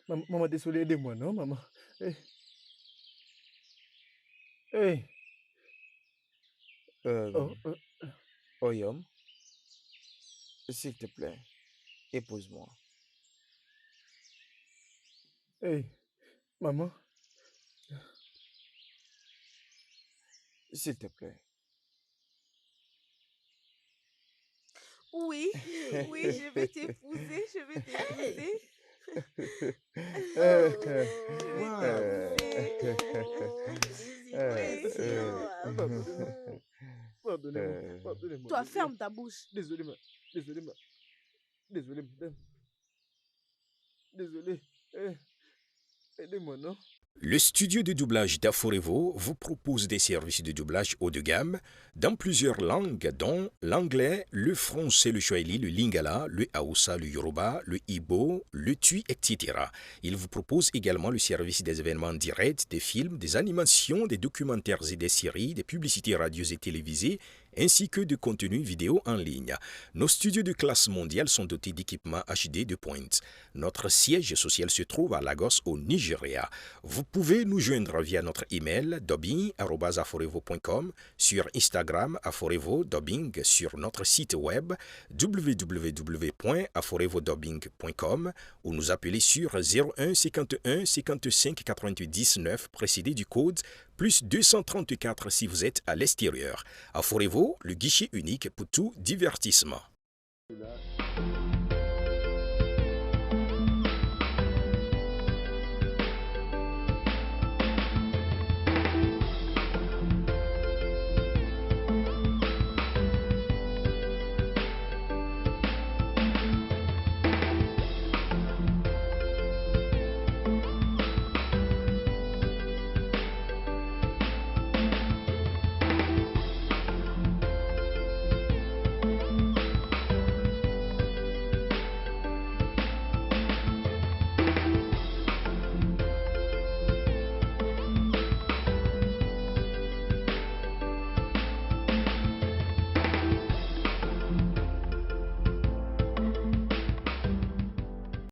Maman, désolé, aidez-moi, non, maman? Eh, oh, Oyom, s'il te plaît, épouse-moi. maman. S'il te plaît. Oui, oui, je vais t'épouser, je vais t'épouser. Pardonnez-moi. Toi, ferme ta bouche. Désolé, désolé, madame. Désolé. Aidez-moi, non? Le studio de doublage d'Aforevo vous propose des services de doublage haut de gamme dans plusieurs langues, dont l'anglais, le français, le swahili, le lingala, le haoussa, le yoruba, le igbo, le tui, etc. Il vous propose également le service des événements directs, des films, des animations, des documentaires et des séries, des publicités radio et télévisées, ainsi que de contenus vidéo en ligne. Nos studios de classe mondiale sont dotés d'équipements HD de pointe. Notre siège social se trouve à Lagos, au Nigeria. Vous pouvez nous joindre via notre email dubbing@aforevo.com, sur Instagram Aforevo Dubbing, sur notre site web www.aforevodubbing.com ou nous appeler sur 01 51 55 90 9 précédé du code plus 234 si vous êtes à l'extérieur. Aforevo, le guichet unique pour tout divertissement.